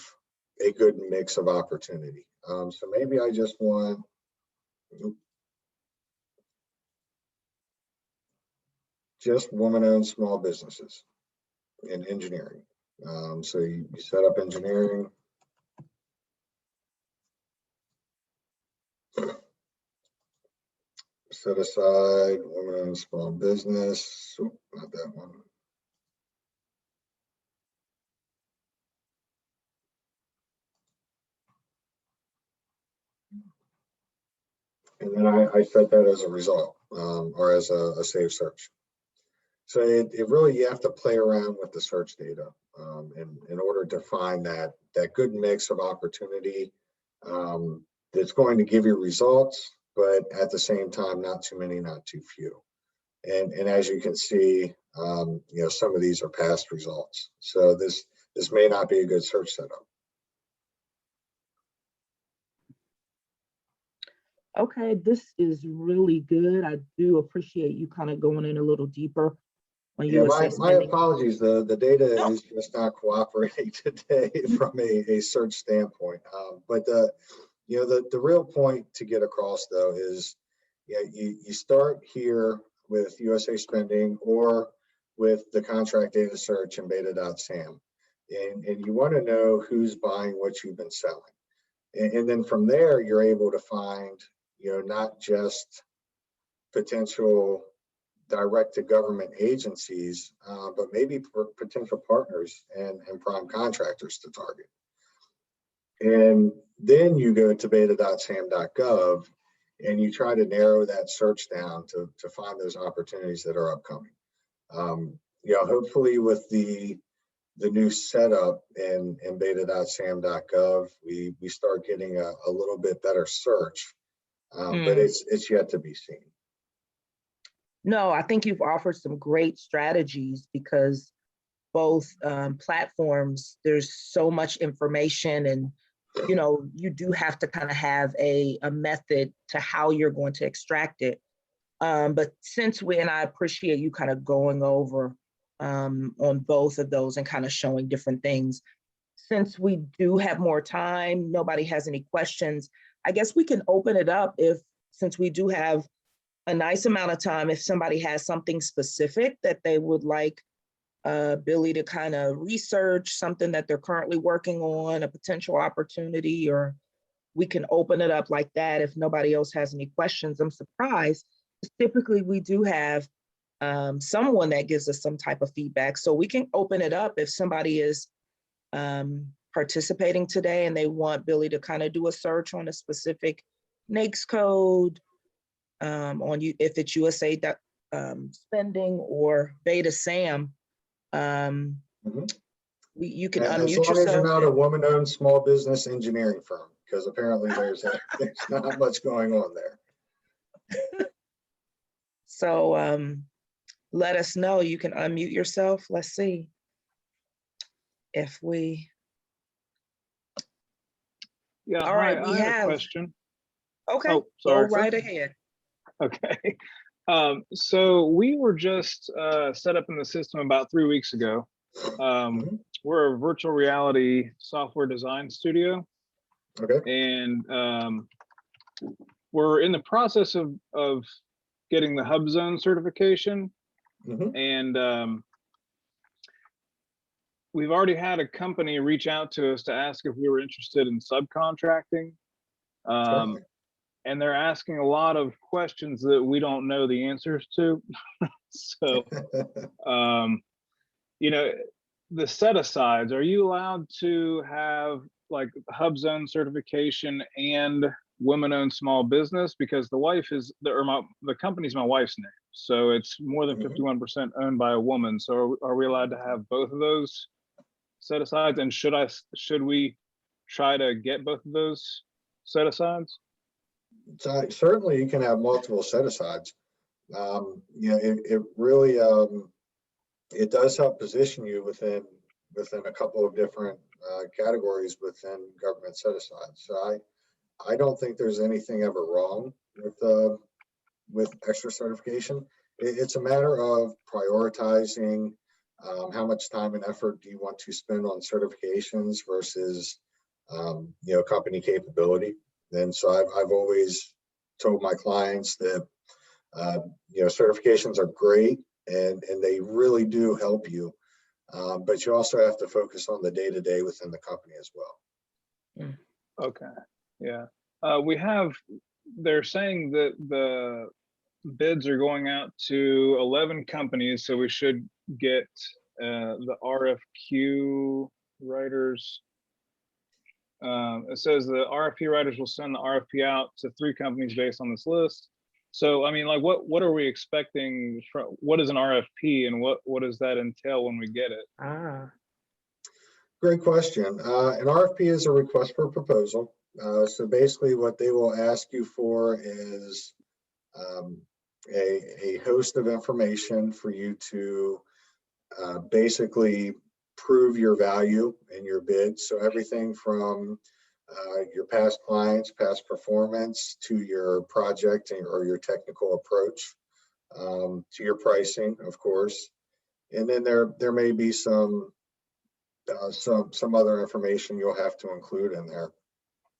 a good mix of opportunity. So maybe I just want just woman-owned small businesses in engineering. So you set up engineering. Set aside woman-owned small business. Oh, not that one. And then I set that as a result, or as a save search. So it really, you have to play around with the search data in order to find that good mix of opportunity that's going to give you results, but at the same time, not too many, not too few. And as you can see, some of these are past results. So this may not be a good search setup. Okay, this is really good. I do appreciate you kind of going in a little deeper on USA my apologies. The data is just not cooperating today from a search standpoint. But the real point to get across though is, you start here with USA Spending or with the contract data search in Beta.SAM, and you want to know who's buying what you've been selling, and then from there you're able to find not just potential direct to government agencies, but maybe for potential partners and prime contractors to target. And then you go to beta.sam.gov and you try to narrow that search down to find those opportunities that are upcoming. Hopefully with the new setup in beta.sam.gov, we start getting a little bit better search, but it's yet to be seen. No, I think you've offered some great strategies, because both platforms, there's so much information, and you do have to kind of have a method to how you're going to extract it. But and I appreciate you kind of going over on both of those and kind of showing different things. Since we do have more time, nobody has any questions, I guess we can open it up since we do have a nice amount of time, if somebody has something specific that they would like Billy to kind of research, something that they're currently working on, a potential opportunity, or we can open it up like that if nobody else has any questions. I'm surprised. Typically, we do have someone that gives us some type of feedback. So we can open it up if somebody is participating today and they want Billy to kind of do a search on a specific NAICS code, if it's USA Spending or Beta Sam. You can unmute yourself. As long as you're not a woman-owned small business engineering firm, because apparently there's not much going on there. So let us know. You can unmute yourself. Let's see if we. Yeah, All right, hi, we I had have. a question. Okay, Oh, sorry. go right ahead. Okay. So we were just set up in the system about 3 weeks ago. We're a virtual reality software design studio. Okay. And we're in the process of getting the Hub Zone certification. And we've already had a company reach out to us to ask if we were interested in subcontracting. And they're asking a lot of questions that we don't know the answers to. So, you know, the set-asides, are you allowed to have like Hub Zone certification and women-owned small business? Because the wife is, the company's my wife's name. So it's more than 51% owned by a woman. So are we allowed to have both of those set-asides? And should we try to get both of those set-asides? So certainly you can have multiple set-asides. It really it does help position you within a couple of different categories within government set-asides. So I don't think there's anything ever wrong with extra certification. It's a matter of prioritizing how much time and effort do you want to spend on certifications versus company capability. And so I've always told my clients that certifications are great and they really do help you, but you also have to focus on the day-to-day within the company as well. Okay, yeah. They're saying that the bids are going out to 11 companies, so we should get the RFQ writers. It says the RFP writers will send the RFP out to 3 companies based on this list. So, I mean, like, what are we expecting from, what is an RFP and what does that entail when we get it? Great question. An RFP is a request for proposal. So basically what they will ask you for is a host of information for you to basically prove your value in your bid. So everything from your past clients, past performance, to your project or your technical approach, to your pricing, of course. And then there may be some other information you'll have to include in there.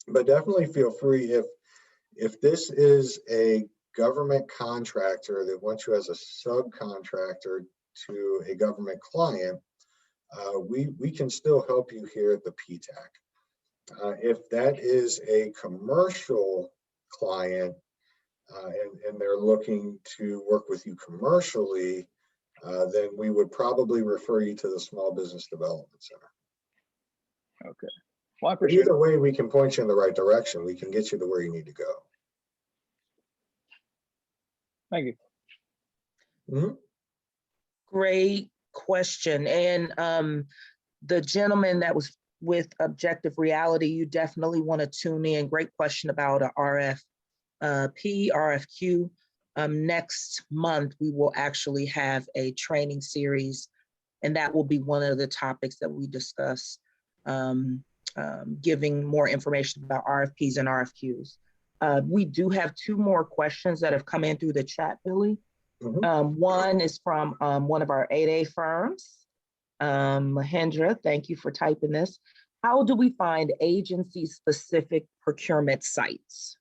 But definitely feel free, if this is a government contractor that wants you as a subcontractor to a government client, we can still help you here at the PTAC. If that is a commercial client and they're looking to work with you commercially, then we would probably refer you to the Small Business Development Center. Okay. Well, I but appreciate either way, we can point you in the right direction. We can get you to where you need to go. Thank you. Great question. And the gentleman that was with Objective Reality, you definitely want to tune in. Great question about a RFQ. Next month, we will actually have a training series, and that will be one of the topics that we discuss, giving more information about RFPs and RFQs. We do have 2 more questions that have come in through the chat, Billy. One is from one of our 8A firms. Mahendra, thank you for typing this. How do we find agency-specific procurement sites?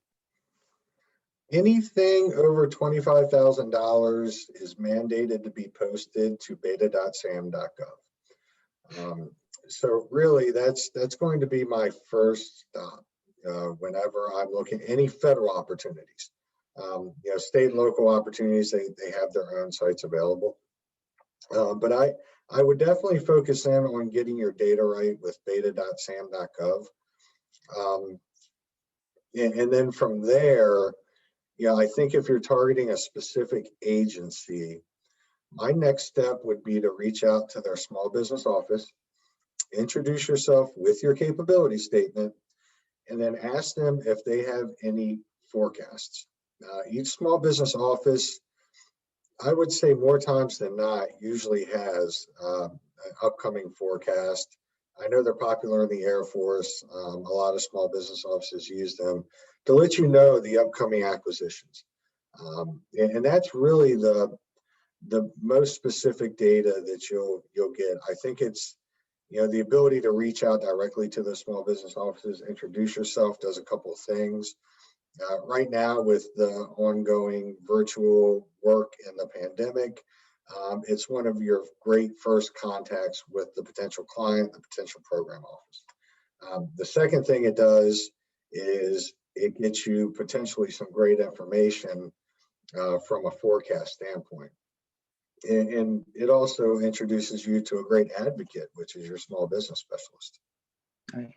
Anything over $25,000 is mandated to be posted to beta.sam.gov. So really, that's going to be my first stop whenever I'm looking at any federal opportunities. State and local opportunities, they have their own sites available. But I would definitely focus in on getting your data right with beta.sam.gov. And then from there, I think if you're targeting a specific agency, my next step would be to reach out to their small business office, introduce yourself with your capability statement, and then ask them if they have any forecasts. Each small business office I would say more times than not, usually has an upcoming forecast. I know they're popular in the Air Force. A lot of small business offices use them to let you know the upcoming acquisitions. And that's really the most specific data that you'll get. I think it's, the ability to reach out directly to the small business offices, introduce yourself, does a couple of things. Right now, with the ongoing virtual work and the pandemic, it's one of your great first contacts with the potential client, the potential program office. The second thing it does is it gets you potentially some great information from a forecast standpoint. And it also introduces you to a great advocate, which is your small business specialist. Right.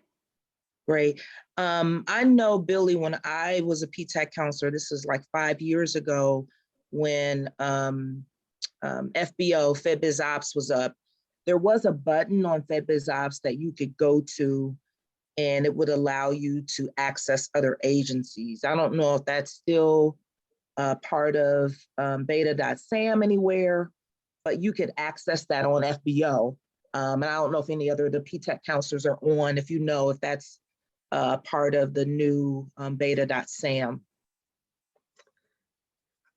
Great. I know, Billy, when I was a PTAC counselor, this is like 5 years ago, when FBO, FedBiz Ops, was up, there was a button on FedBiz Ops that you could go to, and it would allow you to access other agencies. I don't know if that's still part of Beta.Sam anywhere, but you could access that on FBO. And I don't know if any other of the PTAC counselors are on, if you know if that's part of the new Beta.Sam.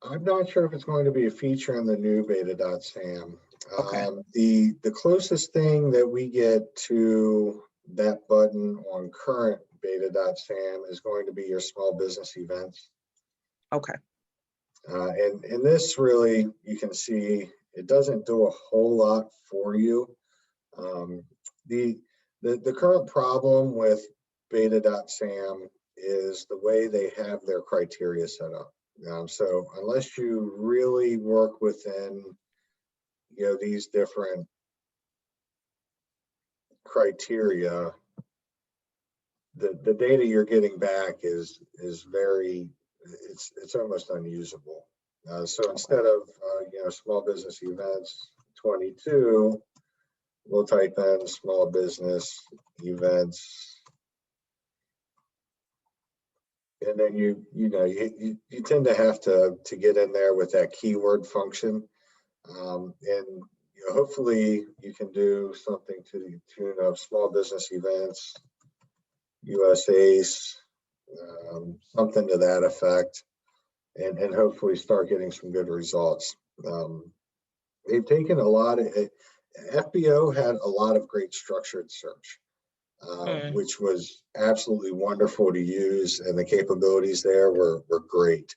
I'm not sure if it's going to be a feature in the new Beta.Sam. Okay. The closest thing that we get to that button on current Beta.Sam is going to be your small business events. Okay. And this really, you can see, it doesn't do a whole lot for you. The current problem with Beta.Sam is the way they have their criteria set up. So unless you really work within, these different criteria, the data you're getting back is very, it's almost unusable. So instead of small business events 22, we'll type in small business events, and then you tend to have to get in there with that keyword function, and hopefully you can do something to the tune of small business events, USACE, something to that effect, and hopefully start getting some good results. They've taken a lot of FBO had a lot of great structured search, which was absolutely wonderful to use, and the capabilities there were great.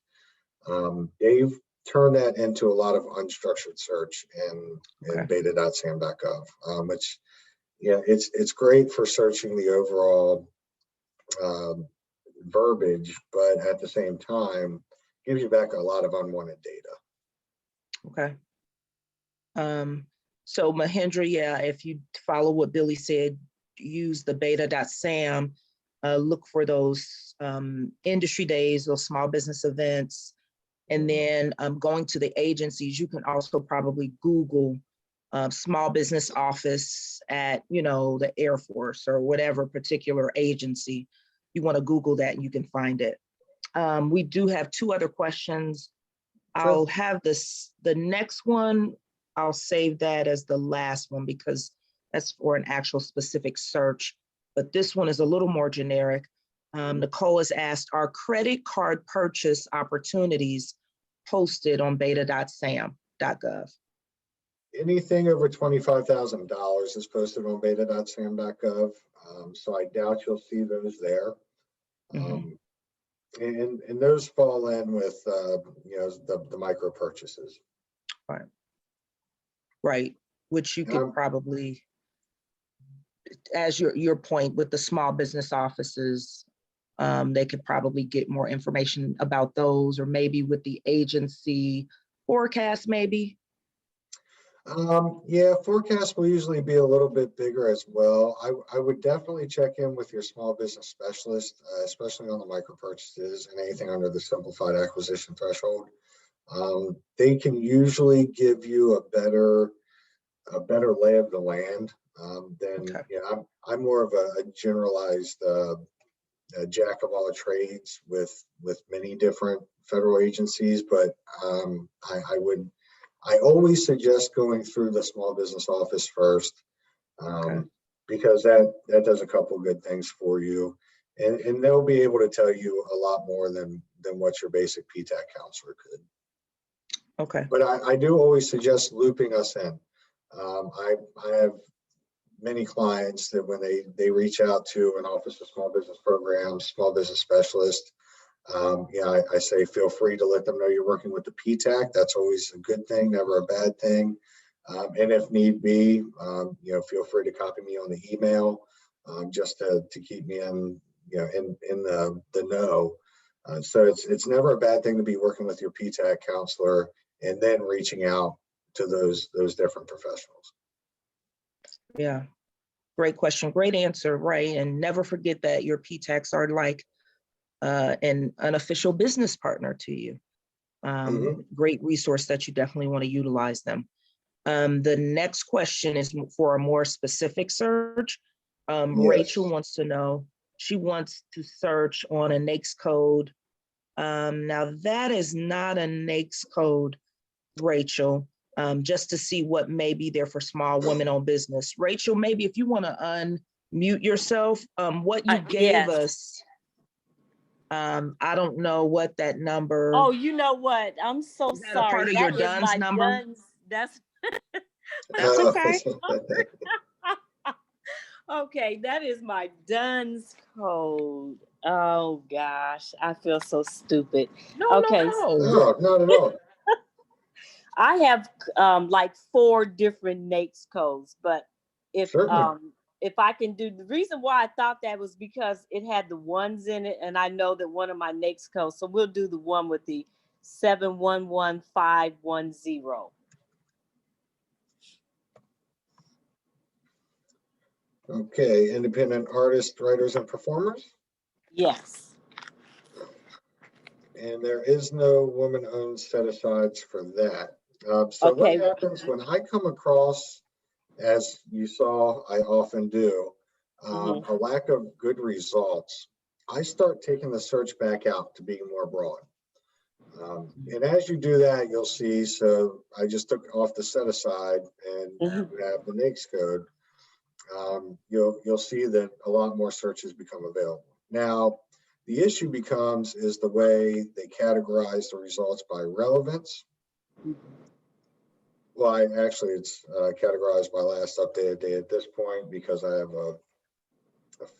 They've turned that into a lot of unstructured search in Beta.Sam.Gov, which, it's great for searching the overall verbiage, but at the same time, gives you back a lot of unwanted data. Okay. So Mahendra, yeah, if you follow what Billy said, use the Beta.Sam, look for those industry days, those small business events, and then going to the agencies, you can also probably Google small business office at, the Air Force or whatever particular agency. You want to Google that and you can find it. We do have 2 other questions. Sure. I'll have the next one, I'll save that as the last one because that's for an actual specific search. But this one is a little more generic. Nicole has asked, are credit card purchase opportunities posted on Beta.Sam.Gov? Anything over $25,000 is posted on Beta.Sam.Gov. So I doubt you'll see those there. And those fall in with the micro purchases. Right, which you could probably, as your point with the small business offices, they could probably get more information about those, or maybe with the agency forecast, maybe. Yeah, forecast will usually be a little bit bigger as well. I would definitely check in with your small business specialist, especially on the micro purchases and anything under the simplified acquisition threshold. They can usually give you a better lay of the land than, I'm more of a generalized jack of all trades with many different federal agencies, but I would I always suggest going through the small business office first, Okay. because that does a couple good things for you, and they'll be able to tell you a lot more than what your basic PTAC counselor could. Okay. But I do always suggest looping us in. I have many clients that when they reach out to an Office of Small Business Programs, small business specialist, I say feel free to let them know you're working with the PTAC. That's always a good thing, never a bad thing. And if need be, feel free to copy me on the email, just to keep me in the know. So it's never a bad thing to be working with your PTAC counselor and then reaching out to those different professionals. Yeah. Great question. Great answer. Right. And never forget that your PTACs are like an unofficial business partner to you. Great resource that you definitely want to utilize them. The next question is for a more specific search. Yes. Rachel wants to know, she wants to search on a NAICS code. Now that is not a NAICS code, Rachel, just to see what may be there for small women-owned business. Rachel, maybe if you want to unmute yourself, what you gave us, I don't know what that number. Oh, you know what? I'm so Is that sorry. a part of your DUNS number? DUNS. That's okay. Okay, that is my DUNS code. Oh gosh, I feel so stupid. Okay. No, not at all. I have like 4 different NAICS codes, but if I can do, the reason why I thought that was because it had the ones in it, and I know that one of my NAICS codes, so we'll do the one with the 711510. Okay, independent artists, writers, and performers. Yes. And there is no woman-owned set-asides for that. So Okay. what happens when I come across, as you saw, I often do, a lack of good results, I start taking the search back out to being more broad. And as you do that, you'll see, so I just took off the set-aside and you have the NAICS code. You'll see that a lot more searches become available. Now, the issue becomes is the way they categorize the results by relevance. Well, it's categorized by last updated date at this point because I have a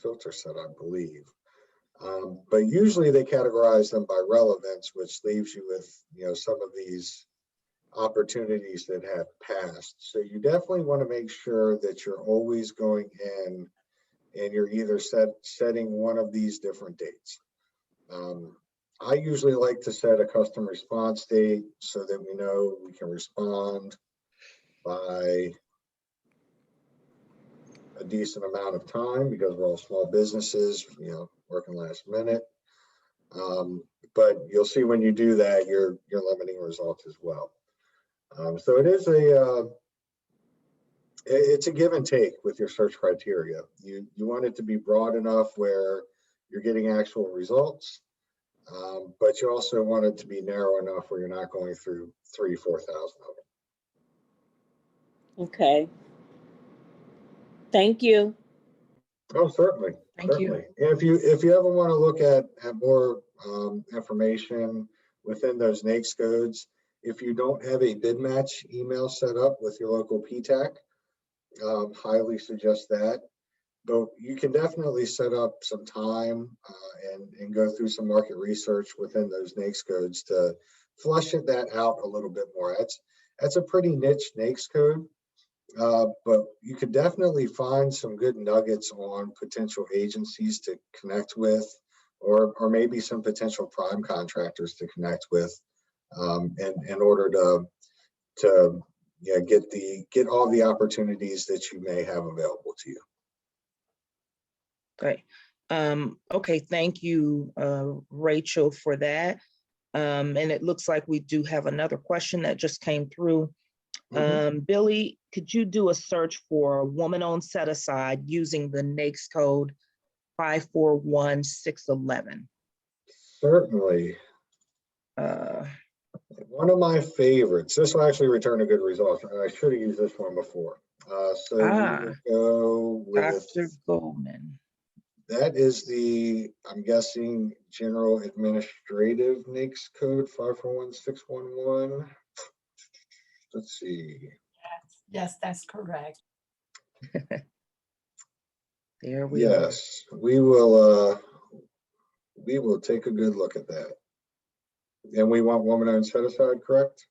filter set, I believe. But usually they categorize them by relevance, which leaves you with some of these opportunities that have passed. So you definitely want to make sure that you're always going in and you're either setting one of these different dates. I usually like to set a custom response date so that we know we can respond by a decent amount of time because we're all small businesses, working last minute. But you'll see when you do that, you're limiting results as well. So it is it's a give and take with your search criteria. You want it to be broad enough where you're getting actual results, but you also want it to be narrow enough where you're not going through 3,000 to 4,000 of them. Okay. Thank you. Oh, certainly. Thank you. And if you ever want to look at more information within those NAICS codes, if you don't have a bid match email set up with your local PTAC, highly suggest that. But you can definitely set up some time and go through some market research within those NAICS codes to flush that out a little bit more. That's a pretty niche NAICS code, but you could definitely find some good nuggets on potential agencies to connect with, or maybe some potential prime contractors to connect with, in order to get all the opportunities that you may have available to you. Okay. Okay, thank you, Rachel, for that. And it looks like we do have another question that just came through. Billy, could you do a search for woman-owned set-aside using the NAICS code 541611? Certainly. Let one of my favorites. This will actually return a good result. I should have used this one before. So we will go with Dr. Goldman. that is the, I'm guessing, General Administrative NAICS code 541611. Let's see. Yes, that's correct. There we are. Yes, we will take a good look at that. And we want woman-owned set-aside, correct?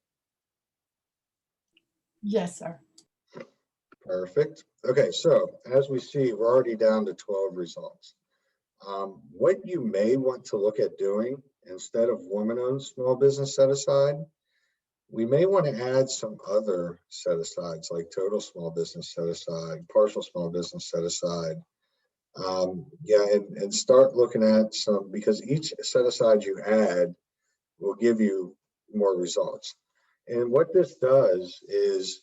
Yes, sir. Perfect. Okay, so as we see, we're already down to 12 results. What you may want to look at doing instead of woman-owned small business set-aside, we may want to add some other set-asides like total small business set-aside, partial small business set-aside. Yeah, and start looking at some, because each set-aside you add will give you more results. And what this does is,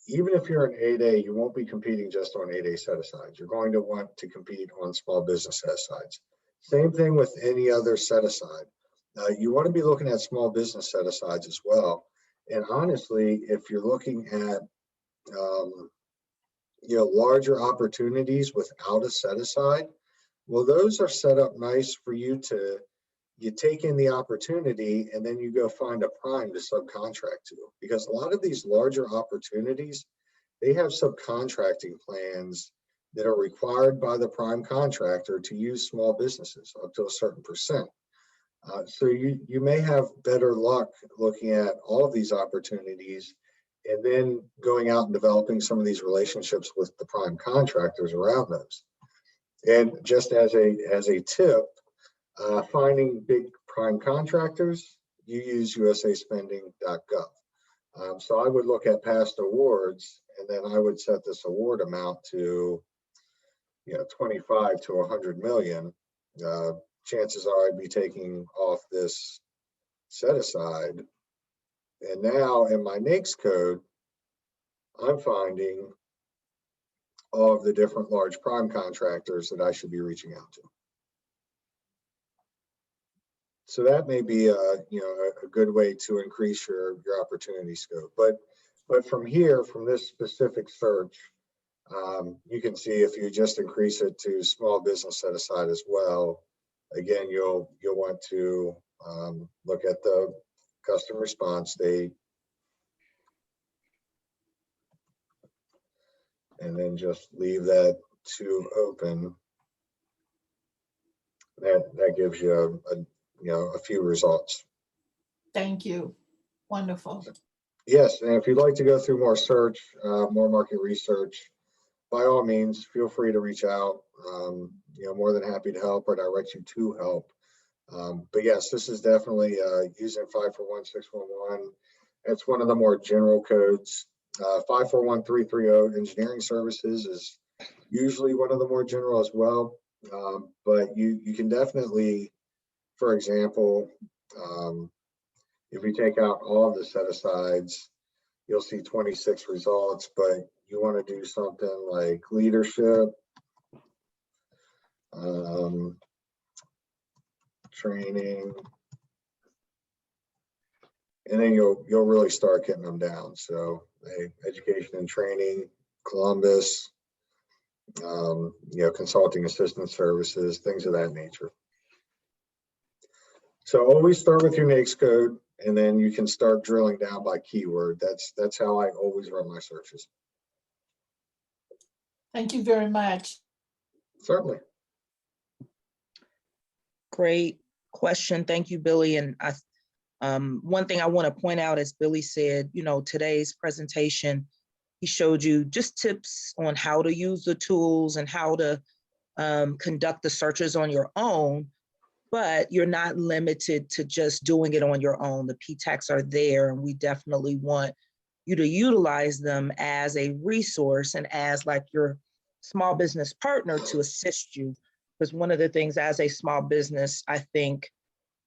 even if you're an 8A, you won't be competing just on 8A set-asides. You're going to want to compete on small business set-asides. Same thing with any other set-aside. You want to be looking at small business set-asides as well. And honestly, if you're looking at larger opportunities without a set-aside, well, those are set up nice for you to, you take in the opportunity and then you go find a prime to subcontract to. Because a lot of these larger opportunities, they have subcontracting plans that are required by the prime contractor to use small businesses up to a certain percent. So you may have better luck looking at all of these opportunities and then going out and developing some of these relationships with the prime contractors around those. And just as a tip, finding big prime contractors, you use usaspending.gov. So I would look at past awards, and then I would set this award amount to 25 to 100 million. Chances are I'd be taking off this set aside. And now in my NAICS code, I'm finding all of the different large prime contractors that I should be reaching out to. So that may be a good way to increase your opportunity scope. But from here, from this specific search, you can see if you just increase it to small business set aside as well. Again, you'll want to look at the customer response date, and then just leave that to open. That gives you a few results. Thank you. Wonderful. Yes, and if you'd like to go through more search, more market research, by all means, feel free to reach out. More than happy to help or direct you to help. But yes, this is definitely using 541611. It's one of the more general codes. 541330 engineering services is usually one of the more general as well. But you can definitely, for example, if you take out all of the set-asides, you'll see 26 results, but you want to do something like leadership, training, and then you'll really start getting them down. So education and training, Columbus, consulting assistance services, things of that nature. So always start with your NAICS code, and then you can start drilling down by keyword. That's how I always run my searches. Thank you very much. Certainly. Great question. Thank you, Billy. And one thing I want to point out, as Billy said, today's presentation, he showed you just tips on how to use the tools and how to conduct the searches on your own, but you're not limited to just doing it on your own. The PTACs are there, and we definitely want you to utilize them as a resource and as like your small business partner to assist you. Because one of the things as a small business, I think,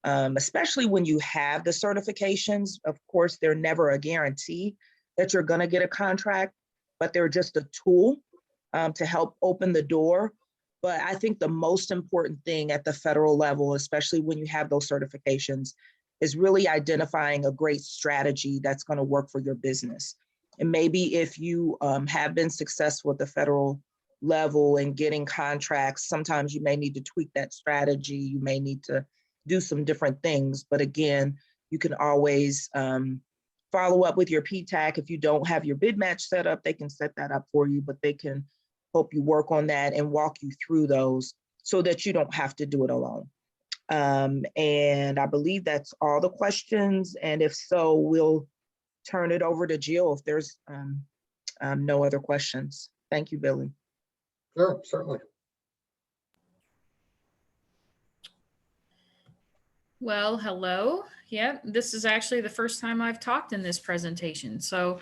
especially when you have the certifications, of course, they're never a guarantee that you're going to get a contract, but they're just a tool to help open the door. But I think the most important thing at the federal level, especially when you have those certifications, is really identifying a great strategy that's going to work for your business. And maybe if you have been successful at the federal level and getting contracts, sometimes you may need to tweak that strategy. You may need to do some different things. But again, you can always follow up with your PTAC. If you don't have your bid match set up, they can set that up for you, but they can help you work on that and walk you through those so that you don't have to do it alone. And I believe that's all the questions. And if so, we'll turn it over to Jill if there's no other questions. Thank you, Billy. Sure, certainly. Well, hello. Yeah, this is actually the first time I've talked in this presentation. So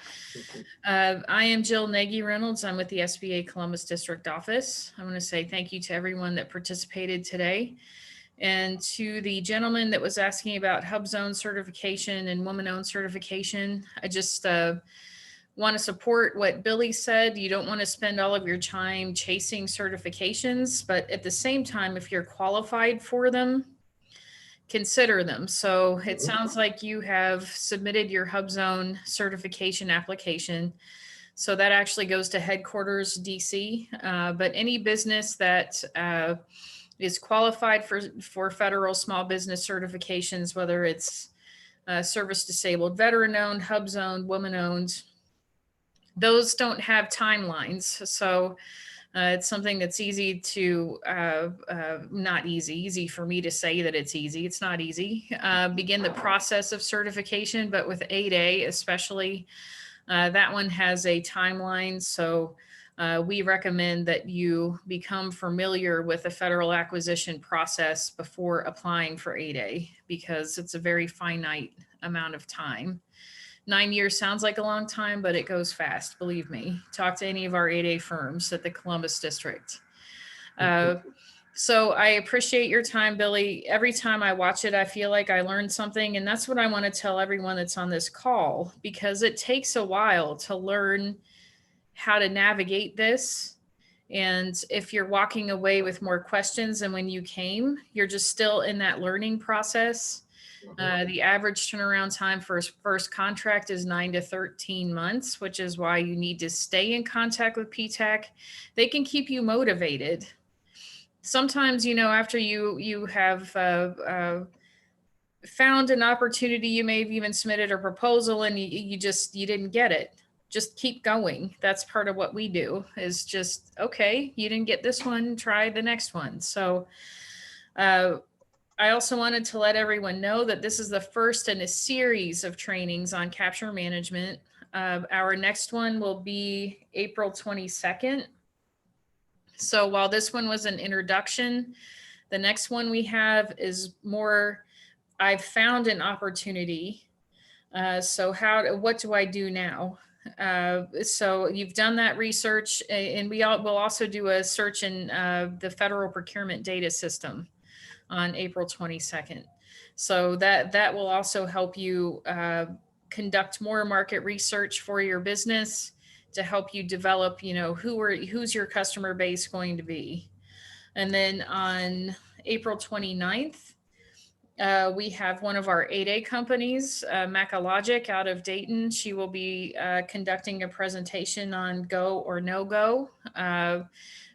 I am Jill Nagy Reynolds. I'm with the SBA Columbus District Office. I want to say thank you to everyone that participated today. And to the gentleman that was asking about HubZone certification and woman-owned certification, I just want to support what Billy said. You don't want to spend all of your time chasing certifications, but at the same time, if you're qualified for them, consider them. So it sounds like you have submitted your HubZone certification application. So that actually goes to headquarters DC, but any business that is qualified for federal small business certifications, whether it's service disabled, veteran owned, HubZone, woman owned, those don't have timelines. So it's something that's easy to, not easy for me to say that it's easy. It's not easy. Begin the process of certification, but with 8A especially, that one has a timeline. So we recommend that you become familiar with the federal acquisition process before applying for 8A, because it's a very finite amount of time. 9 years sounds like a long time, but it goes fast, believe me. Talk to any of our 8A firms at the Columbus District. So I appreciate your time, Billy. Every time I watch it, I feel like I learned something. And that's what I want to tell everyone that's on this call, because it takes a while to learn how to navigate this. And if you're walking away with more questions than when you came, you're just still in that learning process. The average turnaround time for a first contract is 9 to 13 months, which is why you need to stay in contact with PTAC. They can keep you motivated. Sometimes, you know, after you have found an opportunity, you may have even submitted a proposal and you didn't get it. Just keep going. That's part of what we do, is just, okay, you didn't get this one, try the next one. So I also wanted to let everyone know that this is the first in a series of trainings on capture management. Our next one will be April 22nd. So while this one was an introduction, the next one we have is more, I've found an opportunity. So what do I do now? So you've done that research, and we'll also do a search in the federal procurement data system on April 22nd. So that will also help you conduct more market research for your business to help you develop, you know, who's your customer base going to be. And then on April 29th, we have one of our 8A companies, Macalogic out of Dayton. She will be conducting a presentation on go or no go,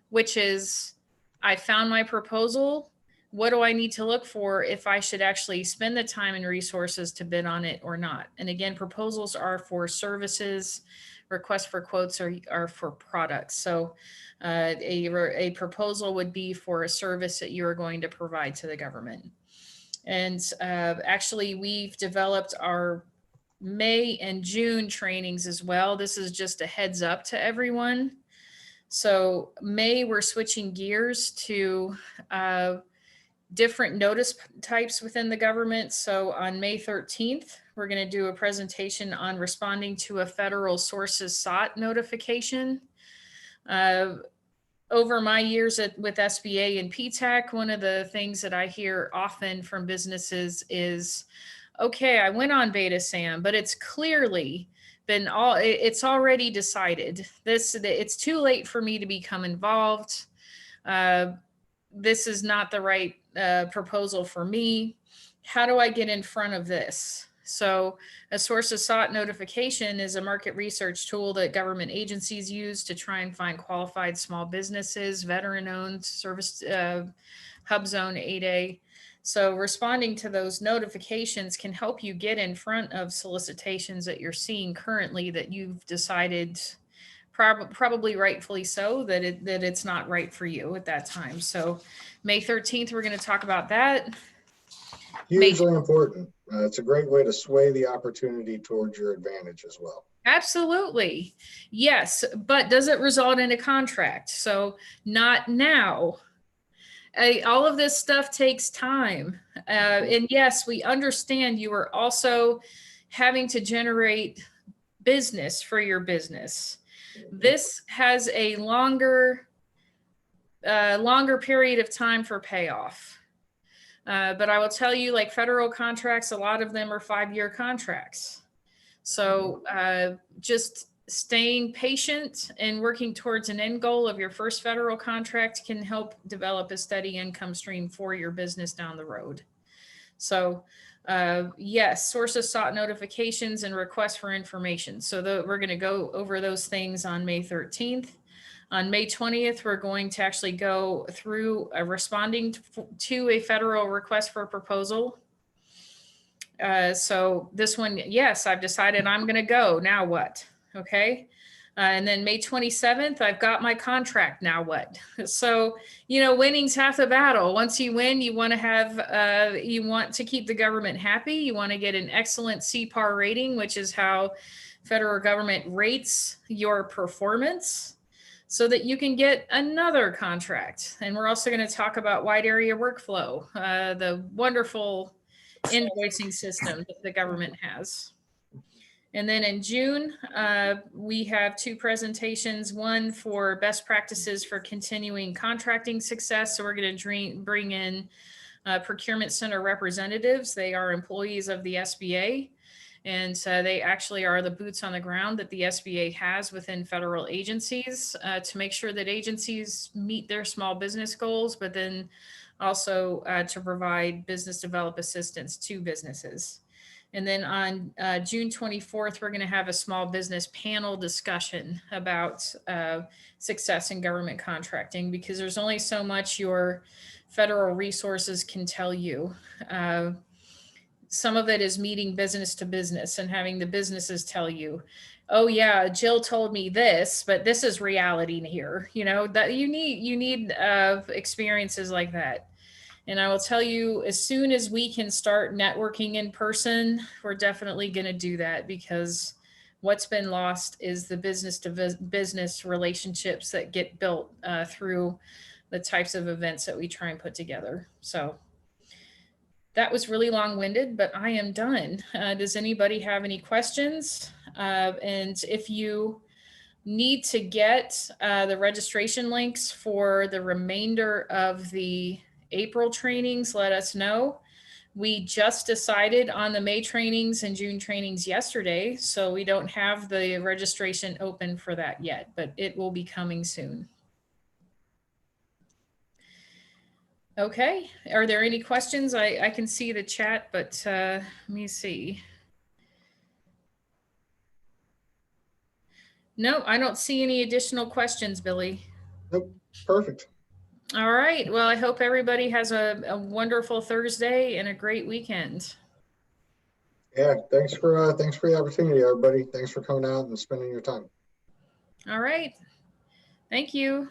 which is, I found my proposal. What do I need to look for if I should actually spend the time and resources to bid on it or not? And again, proposals are for services, requests for quotes are for products. So a proposal would be for a service that you are going to provide to the government. And actually, we've developed our May and June trainings as well. This is just a heads up to everyone. So May, we're switching gears to different notice types within the government. So on May 13th, we're going to do a presentation on responding to a federal sources sought notification. Over my years with SBA and PTAC, one of the things that I hear often from businesses is, okay, I went on Beta Sam, but it's clearly been it's already decided. It's too late for me to become involved. This is not the right proposal for me. how do I get in front of this? So a sources sought notification is a market research tool that government agencies use to try and find qualified small businesses, veteran-owned, service hub zone 8A. So responding to those notifications can help you get in front of solicitations that you're seeing currently that you've decided, probably rightfully so, that it's not right for you at that time. So May 13th, we're going to talk about that. Hugely important. It's a great way to sway the opportunity towards your advantage as well. Absolutely. Yes. But does it result in a contract? So not now. All of this stuff takes time. And yes, we understand you are also having to generate business for your business. This has a longer period of time for payoff. But I will tell you, like federal contracts, a lot of them are 5-year contracts. So just staying patient and working towards an end goal of your first federal contract can help develop a steady income stream for your business down the road. So yes, sources sought notifications and requests for information. So we're going to go over those things on May 13th. On May 20th, we're going to actually go through responding to a federal request for a proposal. So this one, yes, I've decided I'm going to go. Now what? Okay. And then May 27th, I've got my contract. Now what? So, winning's half the battle. Once you win, you want to have, you want to keep the government happy. You want to get an excellent CPAR rating, which is how federal government rates your performance, so that you can get another contract. And we're also going to talk about wide area workflow, the wonderful invoicing system that the government has. And then in June, we have 2 presentations, one for best practices for continuing contracting success. So we're going to bring in procurement center representatives. They are employees of the SBA. And they actually are the boots on the ground that the SBA has within federal agencies to make sure that agencies meet their small business goals, but then also to provide business development assistance to businesses. And then on June 24th, we're going to have a small business panel discussion about success in government contracting, because there's only so much your federal resources can tell you. Some of it is meeting business to business and having the businesses tell you, oh yeah, Jill told me this, but this is reality here. That you need experiences like that. And I will tell you, as soon as we can start networking in person, we're definitely going to do that, because what's been lost is the business to business relationships that get built through the types of events that we try and put together. So that was really long-winded, but I am done. Does anybody have any questions? And if you need to get the registration links for the remainder of the April trainings, let us know. We just decided on the May trainings and June trainings yesterday, so we don't have the registration open for that yet, but it will be coming soon. Okay, are there any questions? I can see the chat, but let me see. No, I don't see any additional questions, Billy. Nope, perfect. All right, well, I hope everybody has a wonderful Thursday and a great weekend. Yeah, thanks for the opportunity, everybody. Thanks for coming out and spending your time. All right, thank you.